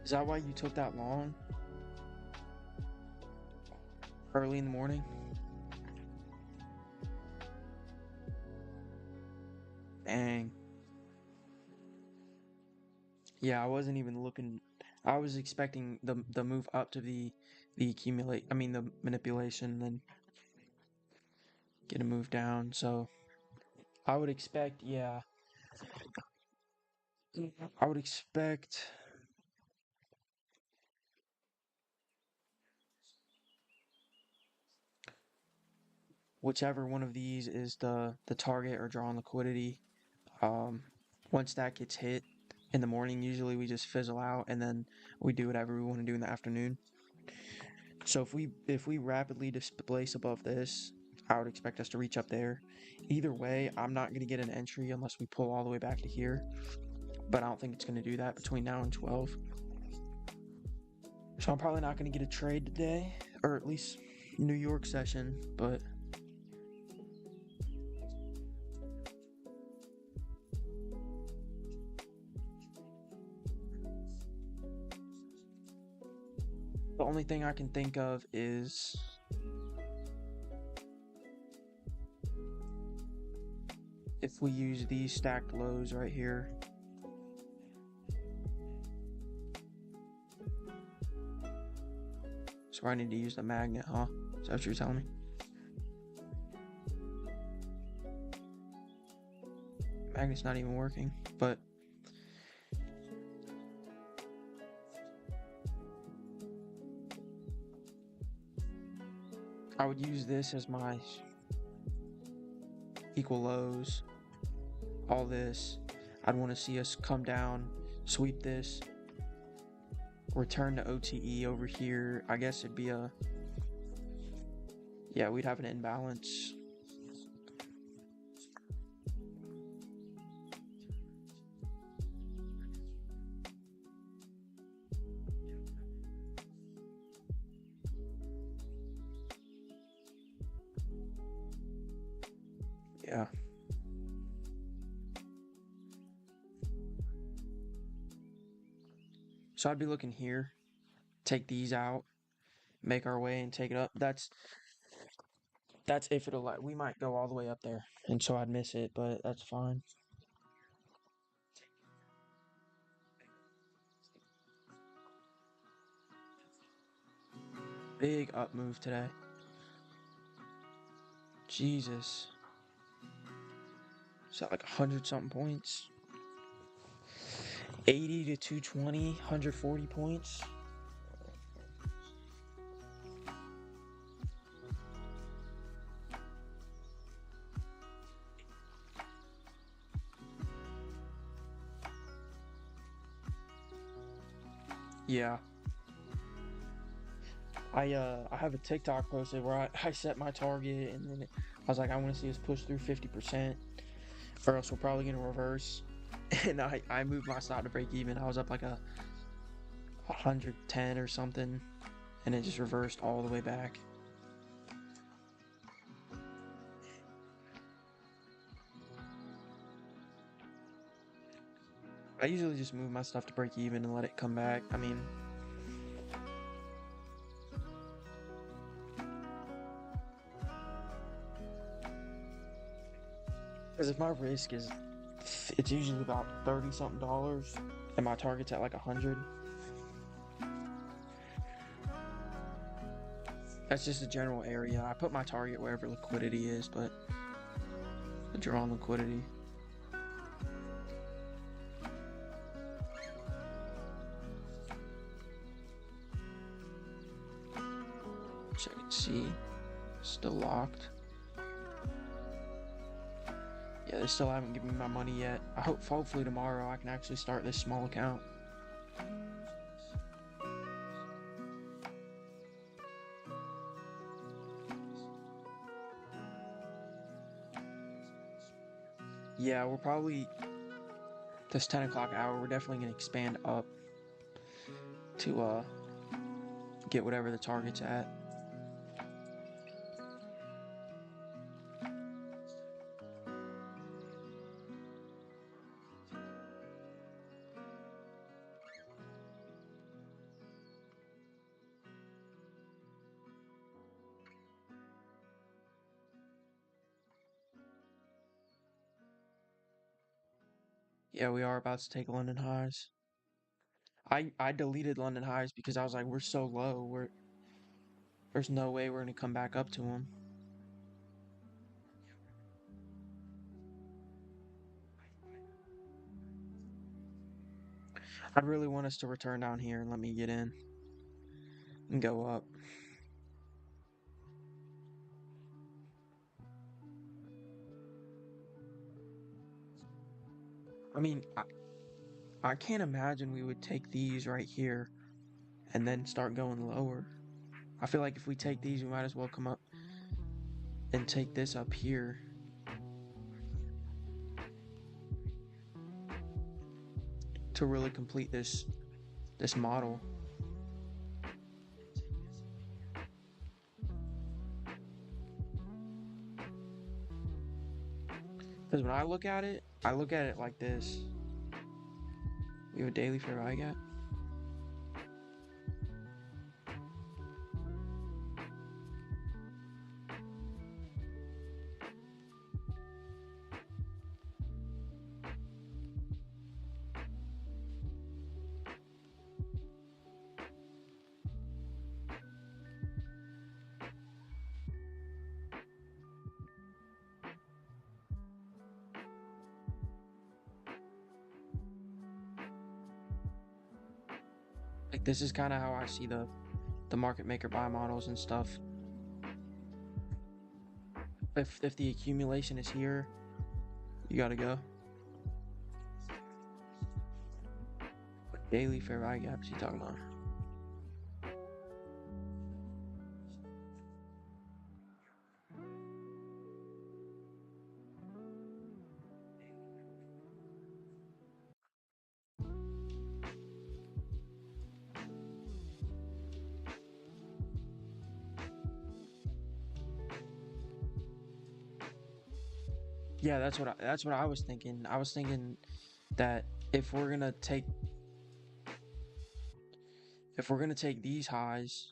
Is that why you took that long? Early in the morning? Dang. Yeah, I wasn't even looking. I was expecting the move up to the accumulate. I mean the manipulation, then get a move down. So I would expect. Yeah, I would expect whichever one of these is the target or draw on liquidity. Um, once that gets hit in the morning, usually we just fizzle out and then we do whatever we want to do in the afternoon. So if we rapidly displace above this, I would expect us to reach up there. Either way, I'm not going to get an entry unless we pull all the way back to here, but I don't think it's going to do that between now and 12. So I'm probably not going to get a trade today, or at least New York session, but the only thing I can think of is if we use these stacked lows right here. So I need to use the magnet, huh? Is that what you're telling me? Magnet's not even working, but I would use this as my equal lows. All this. I'd want to see us come down, sweep this, return to OTE over here. I guess it'd be a... Yeah, we'd have an imbalance. Yeah. So I'd be looking here, take these out, make our way and take it up. That's if it'll let. We might go all the way up there, and so I'd miss it, but that's fine. Big up move today. Jesus. Is that like 100 something points? 80 to 220, 140 points. Yeah. I have a TikTok posted where I set my target and then I was like, I want to see us push through 50% or else we're probably gonna reverse. And I moved my stop to break even. I was up like a 110 or something and it just reversed all the way back. I usually just move my stuff to break even and let it come back. I mean, because if my risk is, it's usually about 30 something dollars and my target's at like 100. That's just a general area. I put my target wherever liquidity is, but the draw on liquidity. Check and see. Still locked. Yeah, they still haven't given me my money yet. Hopefully tomorrow I can actually start this small account. Yeah, we're probably, this 10 o'clock hour, we're definitely going to expand up to get whatever the target's at. Yeah, we are about to take London highs. I deleted London highs because I was like, we're so low. There's no way we're gonna come back up to them. I'd really want us to return down here and let me get in and go up. I mean, I can't imagine we would take these right here and then start going lower. I feel like if we take these, we might as well come up and take this up here. To really complete this model. Because when I look at it like this. We have a daily fair value gap. Like this is kind of how I see the market maker buy models and stuff. If the accumulation is here, you gotta go. What daily fair value gaps you talking about? Yeah, that's what I was thinking. I was thinking that if we're gonna take these highs,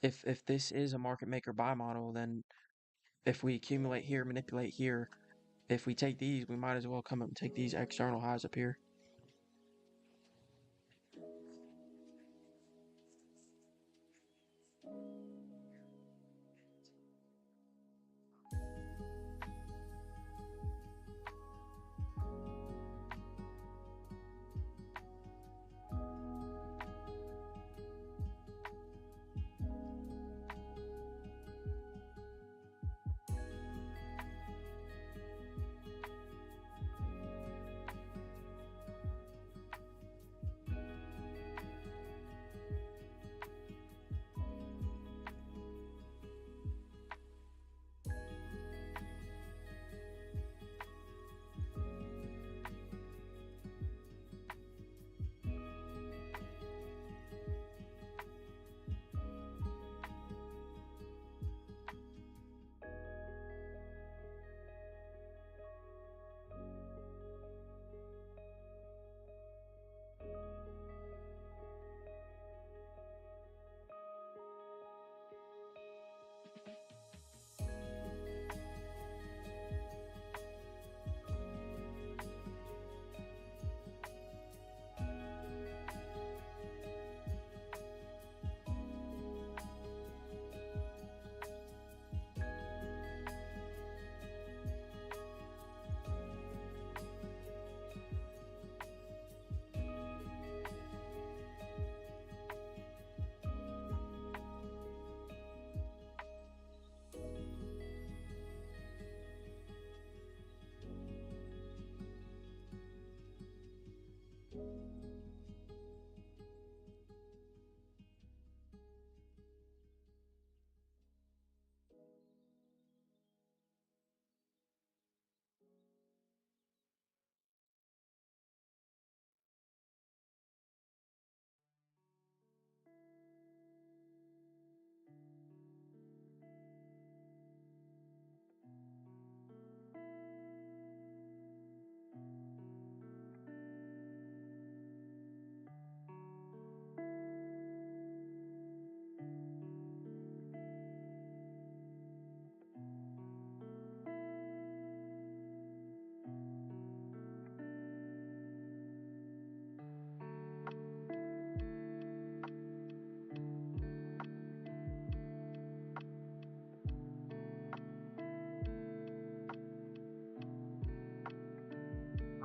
if this is a market maker buy model, then if we accumulate here, manipulate here, if we take these, we might as well come up and take these external highs up here.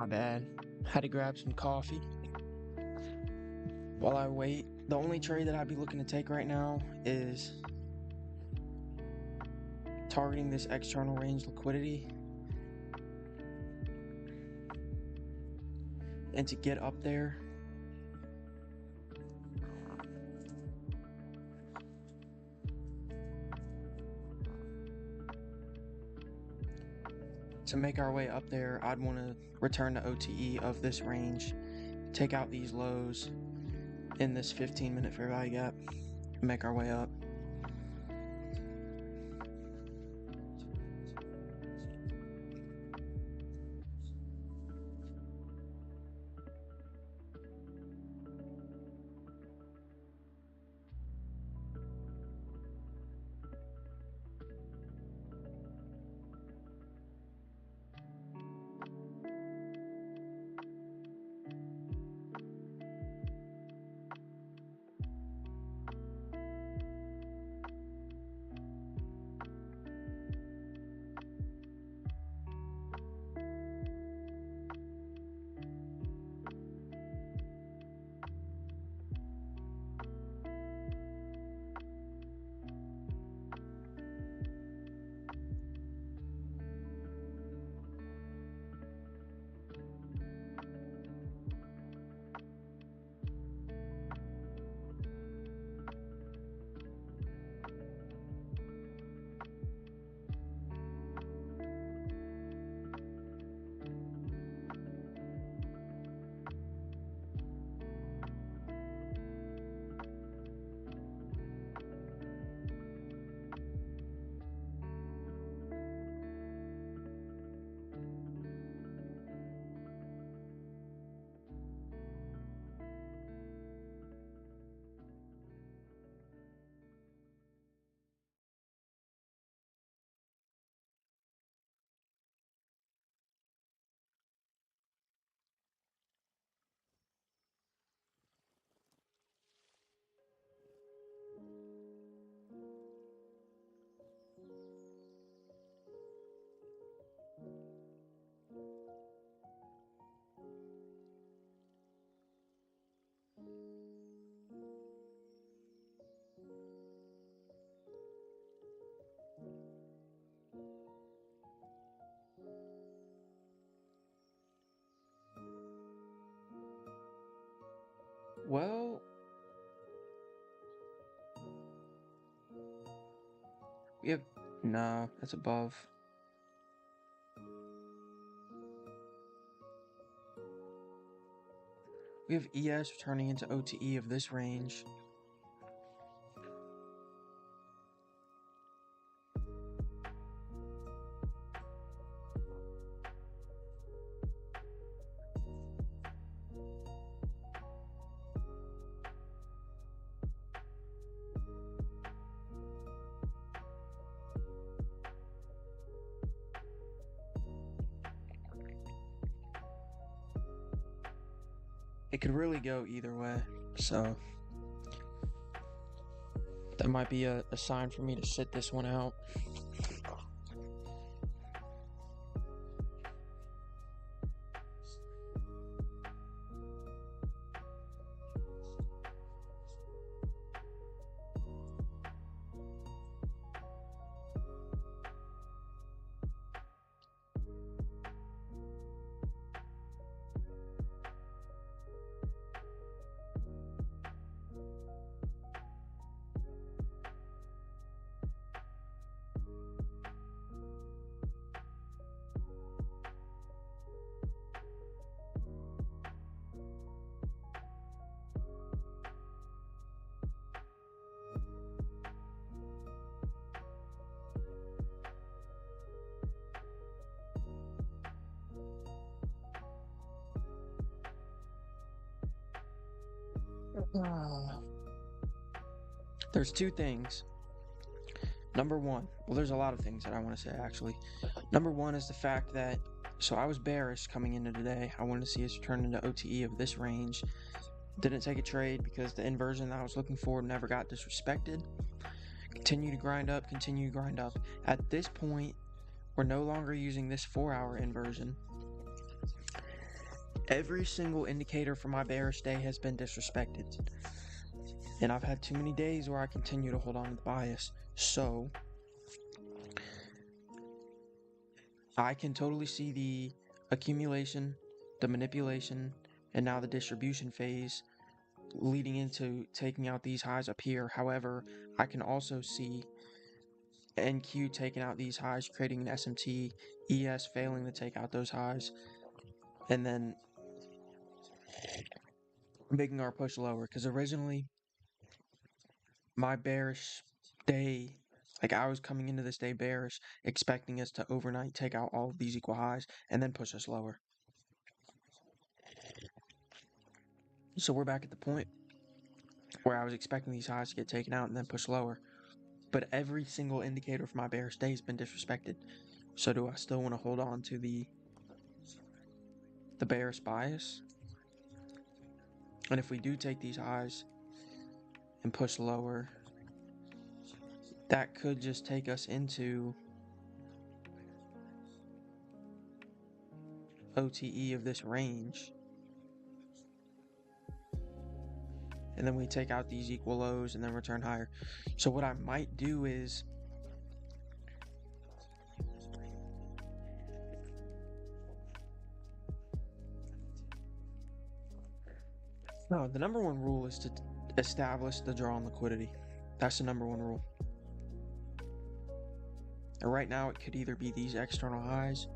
My bad. Had to grab some coffee. While I wait, the only trade that I'd be looking to take right now is targeting this external range liquidity and to get up there. To make our way up there, I'd want to return to OTE of this range, take out these lows in this 15-minute fair value gap, and make our way up. Well, we have... Nah, that's above. We have ES turning into OTE of this range. It could really go either way, so that might be a sign for me to sit this one out. There's two things. Number one, well, there's a lot of things that I want to say actually. Number one is the fact that, so I was bearish coming into today. I wanted to see us turn into OTE of this range. Didn't take a trade because the inversion that I was looking for never got disrespected. Continue to grind up, continue to grind up. At this point, we're no longer using this 4-hour inversion. Every single indicator for my bearish day has been disrespected. And I've had too many days where I continue to hold on to the bias. So I can totally see the accumulation, the manipulation, and now the distribution phase leading into taking out these highs up here. However, I can also see NQ taking out these highs, creating an SMT, ES failing to take out those highs, and then making our push lower. Because originally, my bearish day, like I was coming into this day bearish, expecting us to overnight take out all of these equal highs and then push us lower. So we're back at the point where I was expecting these highs to get taken out and then push lower. But every single indicator for my bearish day has been disrespected. So do I still want to hold on to the bearish bias? And if we do take these highs and push lower, that could just take us into OTE of this range. And then we take out these equal lows and then return higher. So what I might do is no, the number one rule is to establish the draw on liquidity. That's the number one rule. And right now it could either be these external highs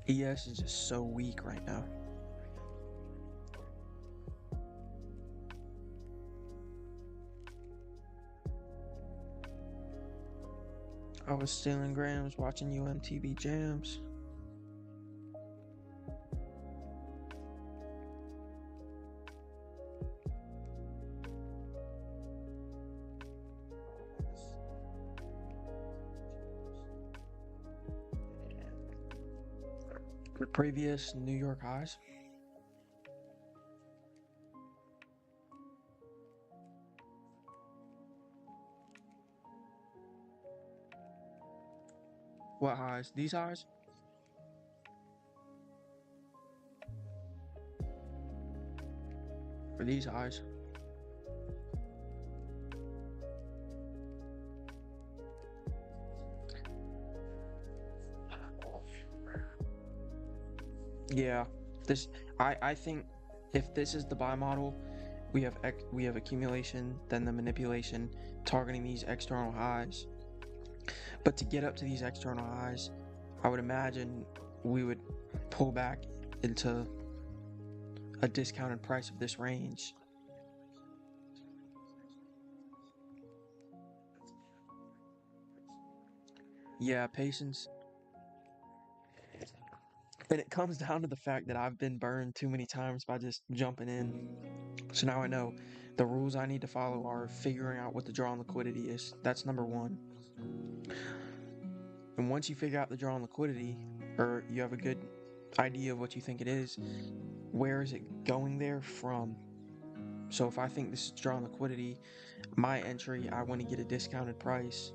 ES is just so weak right now. I was stealing grams watching UMTV jams. The previous New York highs. What highs? These highs? Or these highs? Yeah, I think if this is the buy model, we have accumulation, then the manipulation, targeting these external highs. But to get up to these external highs, I would imagine we would pull back into a discounted price of this range. Yeah, patience. And it comes down to the fact that I've been burned too many times by just jumping in. So now I know the rules I need to follow are figuring out what the draw on liquidity is. That's number one. And once you figure out the draw on liquidity, or you have a good idea of what you think it is, where is it going there from? So if I think this is draw on liquidity, my entry, I want to get a discounted price.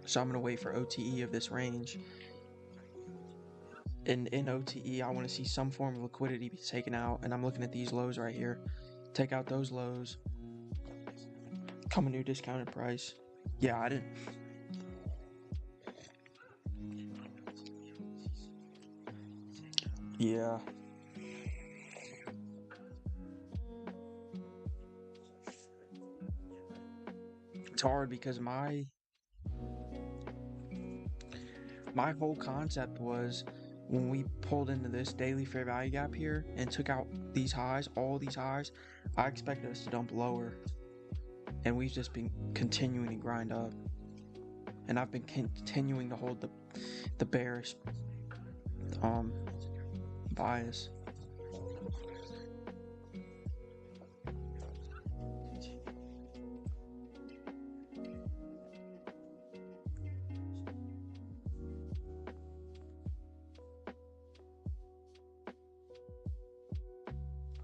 So I'm going to wait for OTE of this range. In OTE, I want to see some form of liquidity be taken out, and I'm looking at these lows right here. Take out those lows, come a new discounted price. Yeah, I didn't. Yeah. It's hard because my whole concept was when we pulled into this daily fair value gap here and took out these highs, all these highs, I expected us to dump lower. And we've just been continuing to grind up. And I've been continuing to hold the bearish bias.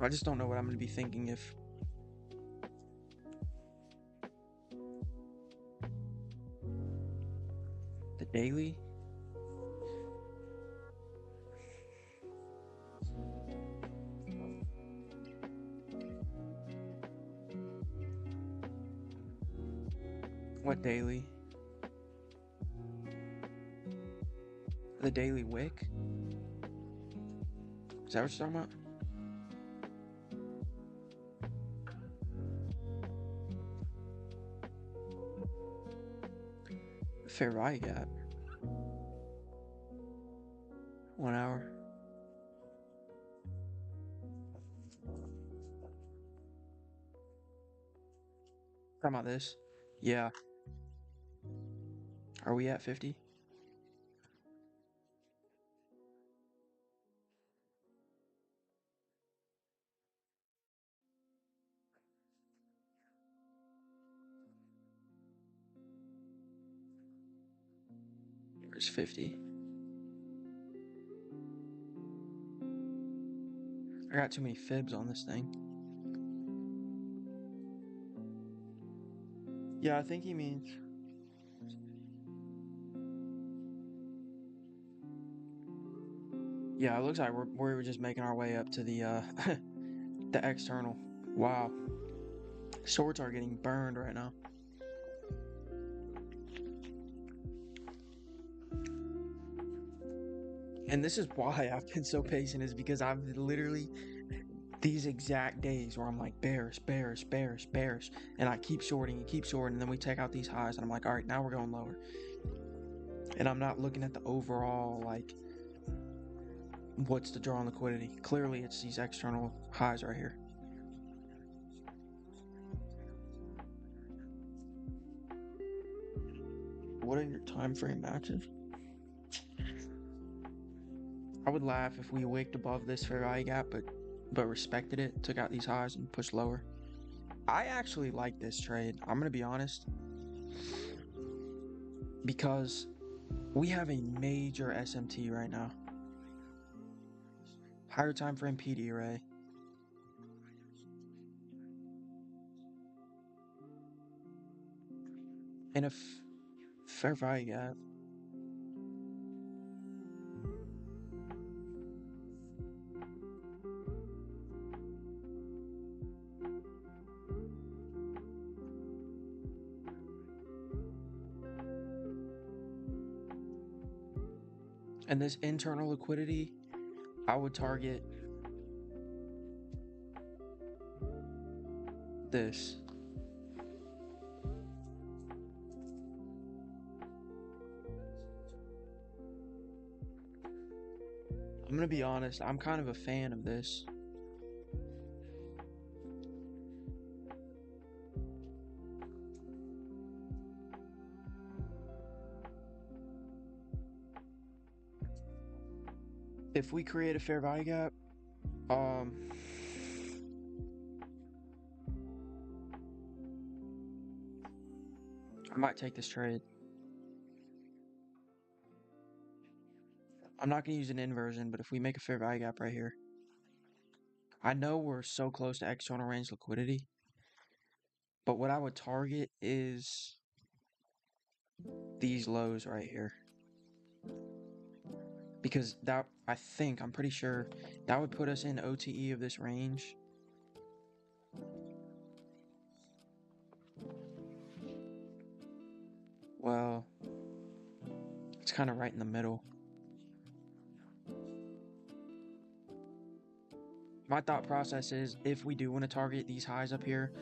I just don't know what I'm going to be thinking if the Daily? What daily? The daily wick? Is that what you're talking about? Fair value gap. 1 hour. Talking about this? Yeah. Are we at 50? Where's 50? I got too many fibs on this thing. Yeah, I think he means. Yeah, it looks like we're just making our way up to the the external. Wow. Shorts are getting burned right now. And this is why I've been so patient, is because I've literally these exact days where I'm like bearish, bearish, bearish, bearish, and I keep shorting and keep shorting, and then we take out these highs, and I'm like, all right, now we're going lower. And I'm not looking at the overall, like, what's the draw on liquidity. Clearly, it's these external highs right here. What are your time frame matches? I would laugh if we wicked above this fair value gap, but respected it, took out these highs, and pushed lower. I actually like this trade. I'm gonna be honest, because we have a major SMT right now. Higher time frame PD array. And a fair value gap. And this internal liquidity, I would target this. I'm gonna be honest, I'm kind of a fan of this. If we create a fair value gap, I might take this trade. I'm not gonna use an inversion, but if we make a fair value gap right here, I know we're so close to external range liquidity, but what I would target is these lows right here. Because that, I'm pretty sure that would put us in OTE of this range. Well, it's kind of right in the middle. My thought process is, if we do want to target these highs up here,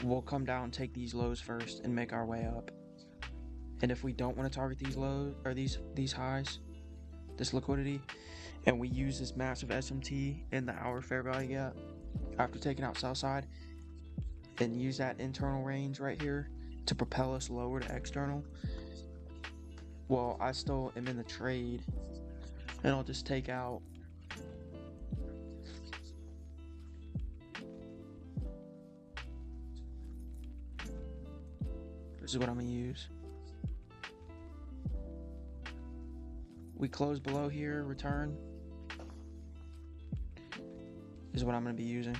we'll come down, take these lows first, and make our way up. And if we don't want to target these lows or these highs, this liquidity, and we use this massive SMT in the hour fair value gap after taking out sell side, and use that internal range right here to propel us lower to external, well, I still am in the trade, and I'll just take out this is what I'm gonna use. We close below here, return is what I'm gonna be using.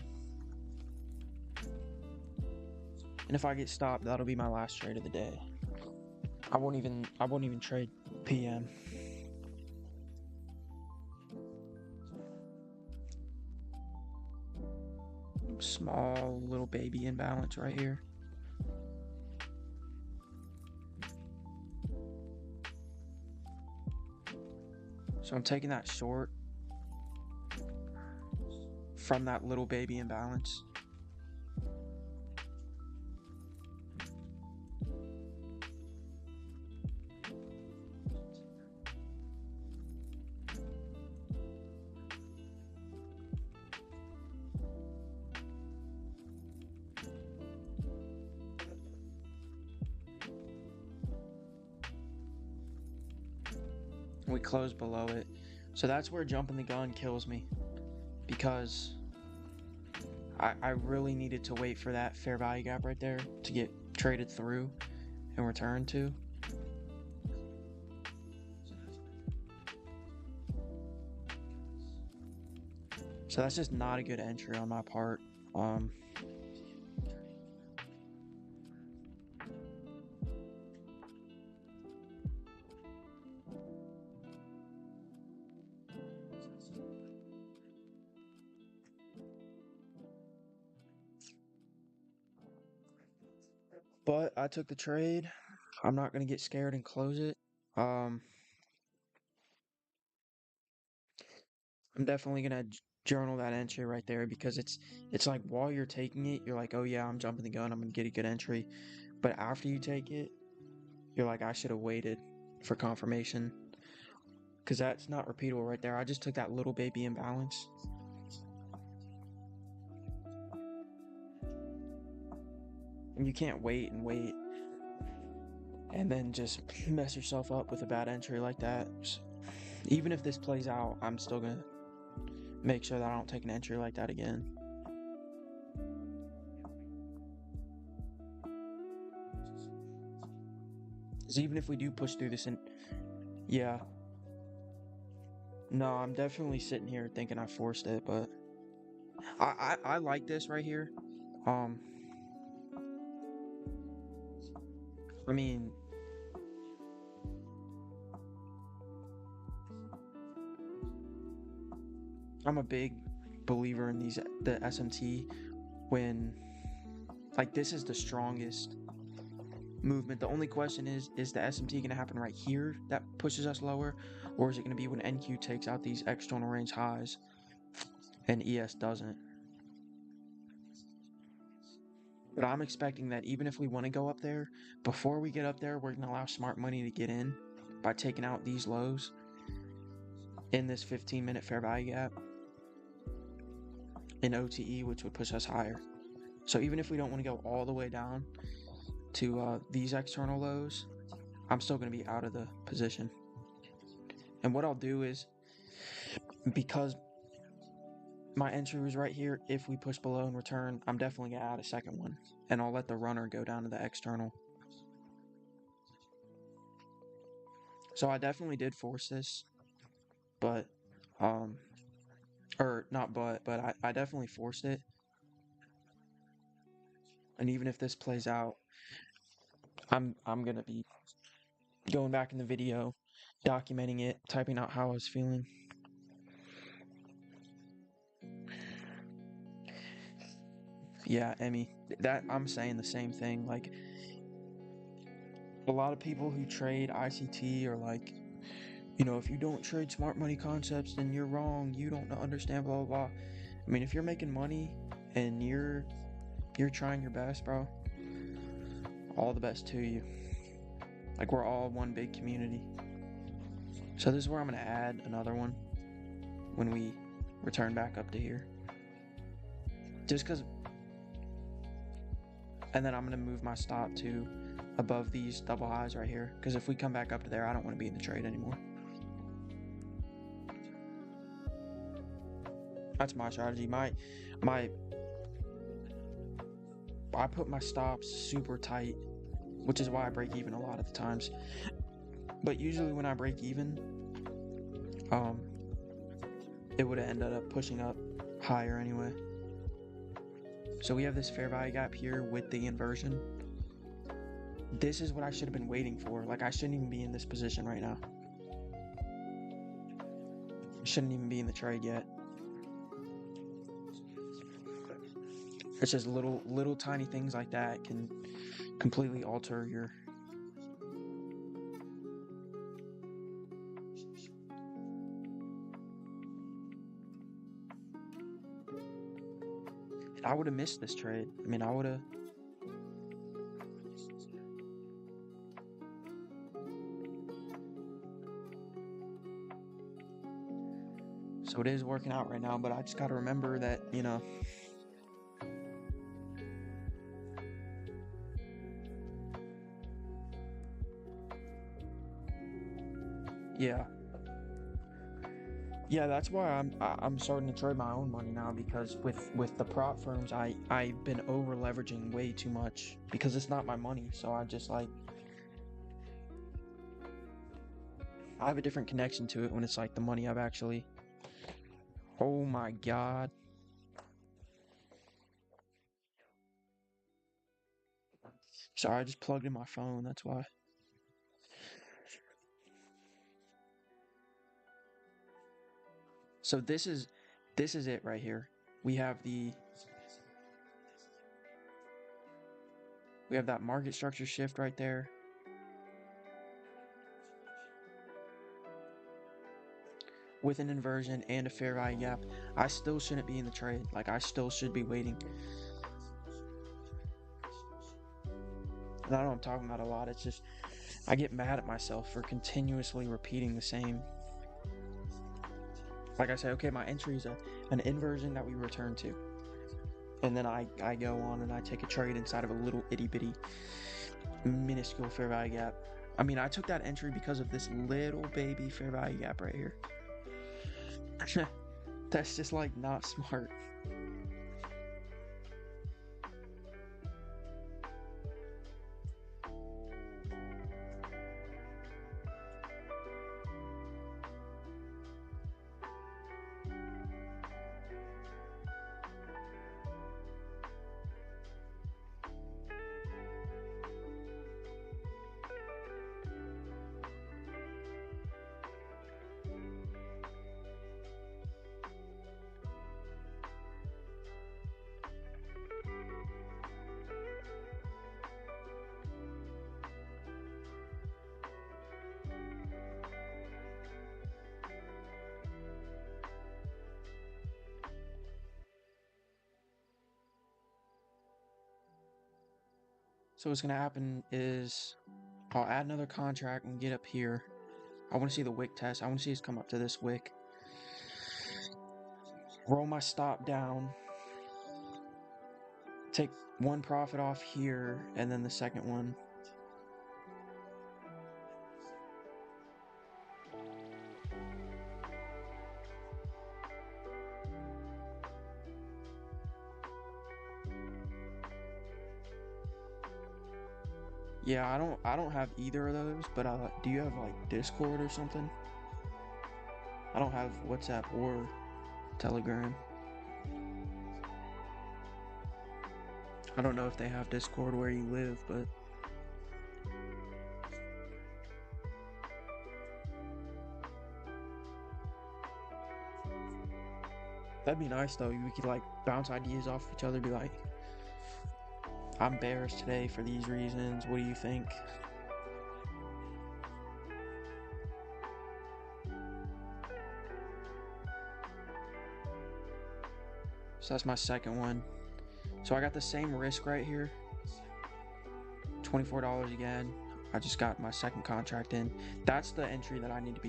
And if I get stopped, that'll be my last trade of the day. I won't even trade PM. Small little baby imbalance right here. So I'm taking that short from that little baby imbalance. We close below it. So that's where jumping the gun kills me, because I really needed to wait for that fair value gap right there to get traded through and returned to. So that's just not a good entry on my part. But I took the trade. I'm not gonna get scared and close it. I'm definitely gonna journal that entry right there, because it's like while you're taking it, you're like, oh yeah, I'm jumping the gun, I'm gonna get a good entry. But after you take it, you're like, I should have waited for confirmation, because that's not repeatable right there. I just took that little baby imbalance. And you can't wait and then just mess yourself up with a bad entry like that. Even if this plays out, I'm still gonna make sure that I don't take an entry like that again. Because even if we do push through this, and yeah, no, I'm definitely sitting here thinking I forced it, but I like this right here. I mean, I'm a big believer in the SMT, when like this is the strongest movement. The only question is the SMT going to happen right here that pushes us lower, or is it going to be when NQ takes out these external range highs and ES doesn't? But I'm expecting that even if we want to go up there, before we get up there, we're going to allow smart money to get in by taking out these lows in this 15-minute fair value gap in OTE, which would push us higher. So even if we don't want to go all the way down to these external lows, I'm still going to be out of the position. And what I'll do is, because my entry was right here, if we push below and return, I'm definitely going to add a second one, and I'll let the runner go down to the external. So I definitely did force this, but or not but I definitely forced it. And even if this plays out, I'm gonna be going back in the video, documenting it, typing out how I was feeling. Yeah, Emmy, that I'm saying the same thing. Like, a lot of people who trade ICT are like, you know, if you don't trade smart money concepts, then you're wrong. You don't understand, blah blah blah. I mean, if you're making money and you're trying your best, bro, all the best to you. Like, we're all one big community. So this is where I'm gonna add another one when we return back up to here. Just because, and then I'm gonna move my stop to above these double highs right here, because if we come back up to there, I don't want to be in the trade anymore. That's my strategy. I put my stops super tight, which is why I break even a lot of the times. But usually when I break even, it would have ended up pushing up higher anyway. So we have this fair value gap here with the inversion. This is what I should have been waiting for. Like, I shouldn't even be in this position right now. I shouldn't even be in the trade yet. It's just little tiny things like that can completely alter your. I would have missed this trade. I mean, I would have. So it is working out right now, but I just got to remember that, yeah. Yeah, that's why I'm starting to trade my own money now because with the prop firms I've been over leveraging way too much because it's not my money. So I just like I have a different connection to it when it's like the money I've actually. Oh my God. Sorry, I just plugged in my phone. That's why. So this is it right here. We have the we have that market structure shift right there with an inversion and a fair value gap. I still shouldn't be in the trade. Like I still should be waiting. And I know I'm talking about a lot. It's just I get mad at myself for continuously repeating the same. Like I say, okay, my entry is an inversion that we return to. And then I go on and I take a trade inside of a little itty bitty minuscule fair value gap. I mean, I took that entry because of this little baby fair value gap right here. That's just like not smart. So what's gonna happen is I'll add another contract and get up here. I want to see the wick test. I want to see us come up to this wick. Roll my stop down. Take one profit off here, and then the second one. Yeah, I don't have either of those, but do you have like Discord or something? I don't have WhatsApp or Telegram. I don't know if they have Discord where you live, but that'd be nice though. We could like bounce ideas off each other, be like, I'm bearish today for these reasons. What do you think? So that's my second one. So I got the same risk right here. $24 again. I just got my second contract in. That's the entry that I need to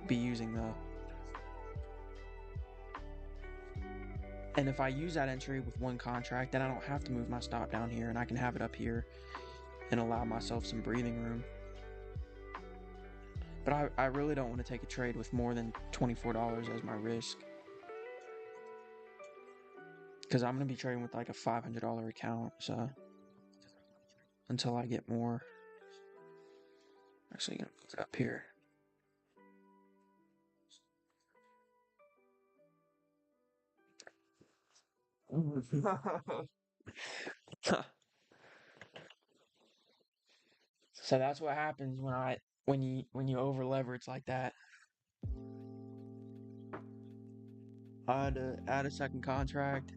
be using though. And if I use that entry with one contract, then I don't have to move my stop down here and I can have it up here and allow myself some breathing room. But I really don't want to take a trade with more than $24 as my risk. Because I'm going to be trading with like a $500 account, so until I get more. Actually, going to put it up here. So that's what happens when you over leverage like that. I had to add a second contract,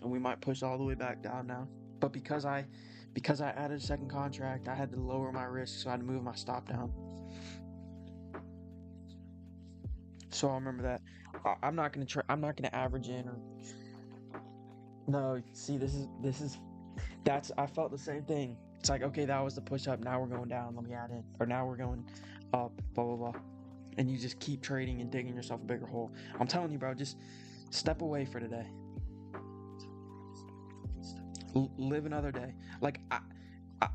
and we might push all the way back down now. But because I added a second contract, I had to lower my risk, so I had to move my stop down. So I'll remember that. I'm not gonna try. I'm not gonna average in or no. See, that's. I felt the same thing. It's like, okay, that was the push up. Now we're going down. Let me add in. Or now we're going up. Blah blah blah. And you just keep trading and digging yourself a bigger hole. I'm telling you, bro. Just step away for today. Live another day. Like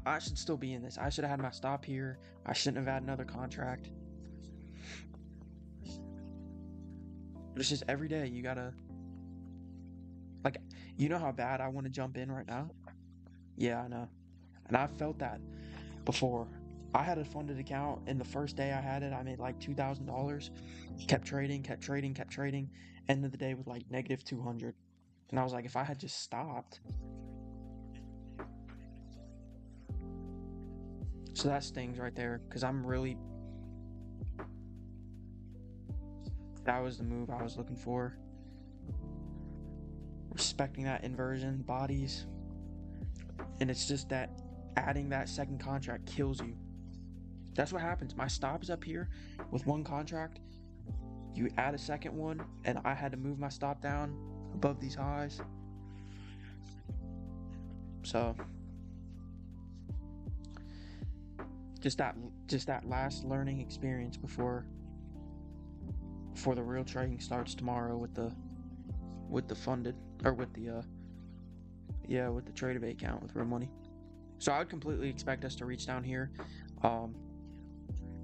I should still be in this. I should have had my stop here. I shouldn't have had another contract. But it's just every day you gotta like. You know how bad I want to jump in right now. Yeah, I know. And I've felt that before. I had a funded account, and the first day I had it, I made like $2,000. Kept trading, kept trading, kept trading. End of the day with like negative 200. And I was like, if I had just stopped. So that stings right there, because that was the move I was looking for. Respecting that inversion, bodies. And it's just that adding that second contract kills you. That's what happens. My stop is up here with one contract. You add a second one, and I had to move my stop down above these highs. So just that last learning experience before the real trading starts tomorrow with the funded or with the with the Tradeabay account with real money. So I would completely expect us to reach down here.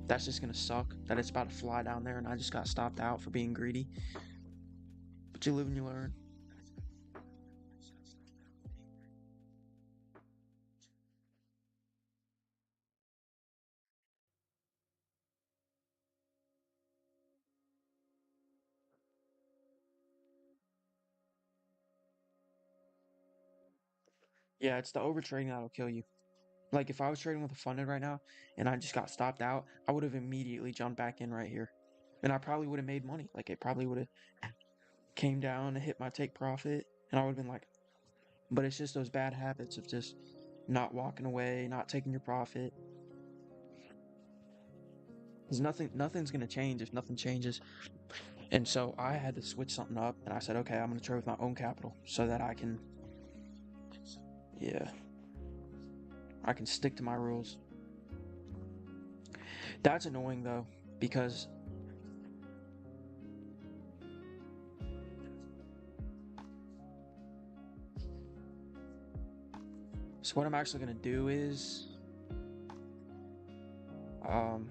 That's just gonna suck that it's about to fly down there and I just got stopped out for being greedy. But you live and you learn. Yeah, it's the overtrading that'll kill you. Like if I was trading with a funded right now and I just got stopped out, I would have immediately jumped back in right here. And I probably would have made money. Like it probably would have came down and hit my take profit and I would have been like, but it's just those bad habits of just not walking away, not taking your profit. Because nothing's gonna change if nothing changes. And so I had to switch something up and I said, okay, I'm gonna trade with my own capital so that I can I can stick to my rules. That's annoying though, because so what I'm actually gonna do is um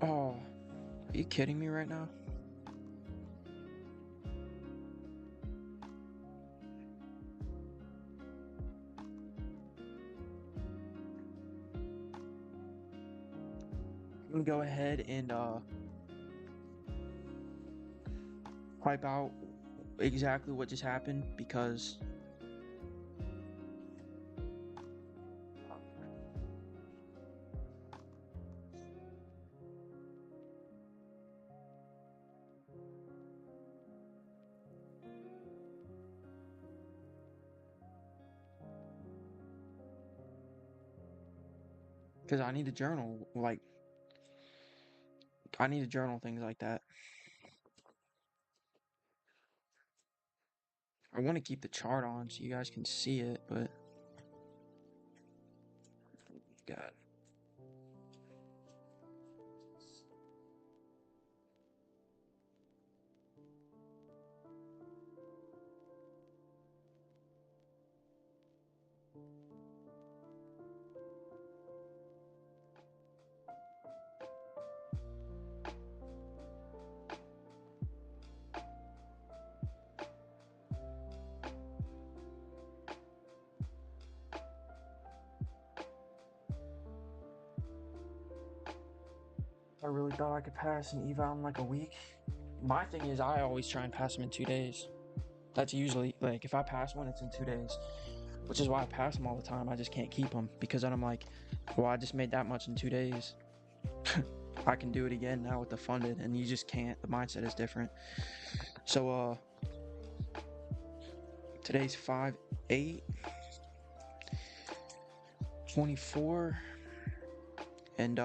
oh, are you kidding me right now? I'm gonna go ahead and wipe out exactly what just happened because I need to journal like I need to journal things like that. I want to keep the chart on so you guys can see it, but God. I really thought I could pass an eval in like a week. My thing is, I always try and pass them in 2 days. That's usually, like, if I pass one, it's in 2 days, which is why I pass them all the time. I just can't keep them because then I'm like, well, I just made that much in 2 days. I can do it again now with the funded, and you just can't. The mindset is different. So, today's 5/8, 24, and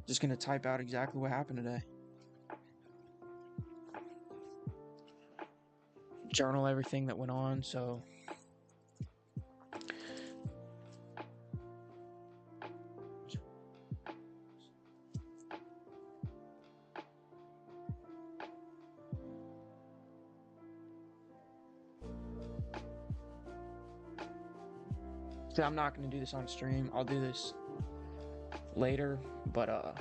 just gonna type out exactly what happened today. Journal everything that went on, so I'm not gonna do this on stream. I'll do this later, but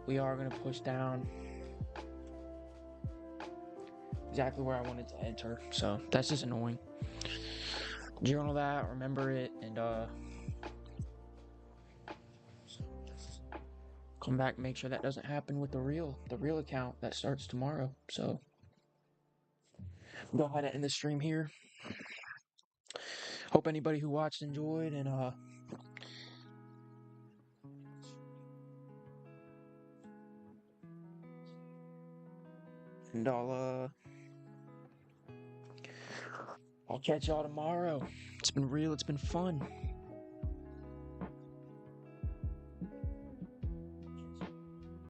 we are gonna push down exactly where I wanted to enter, so that's just annoying. Journal that, remember it, and come back, make sure that doesn't happen with the real account that starts tomorrow. So go ahead and end the stream here. Hope anybody who watched enjoyed, and I'll catch y'all tomorrow. It's been real, it's been fun.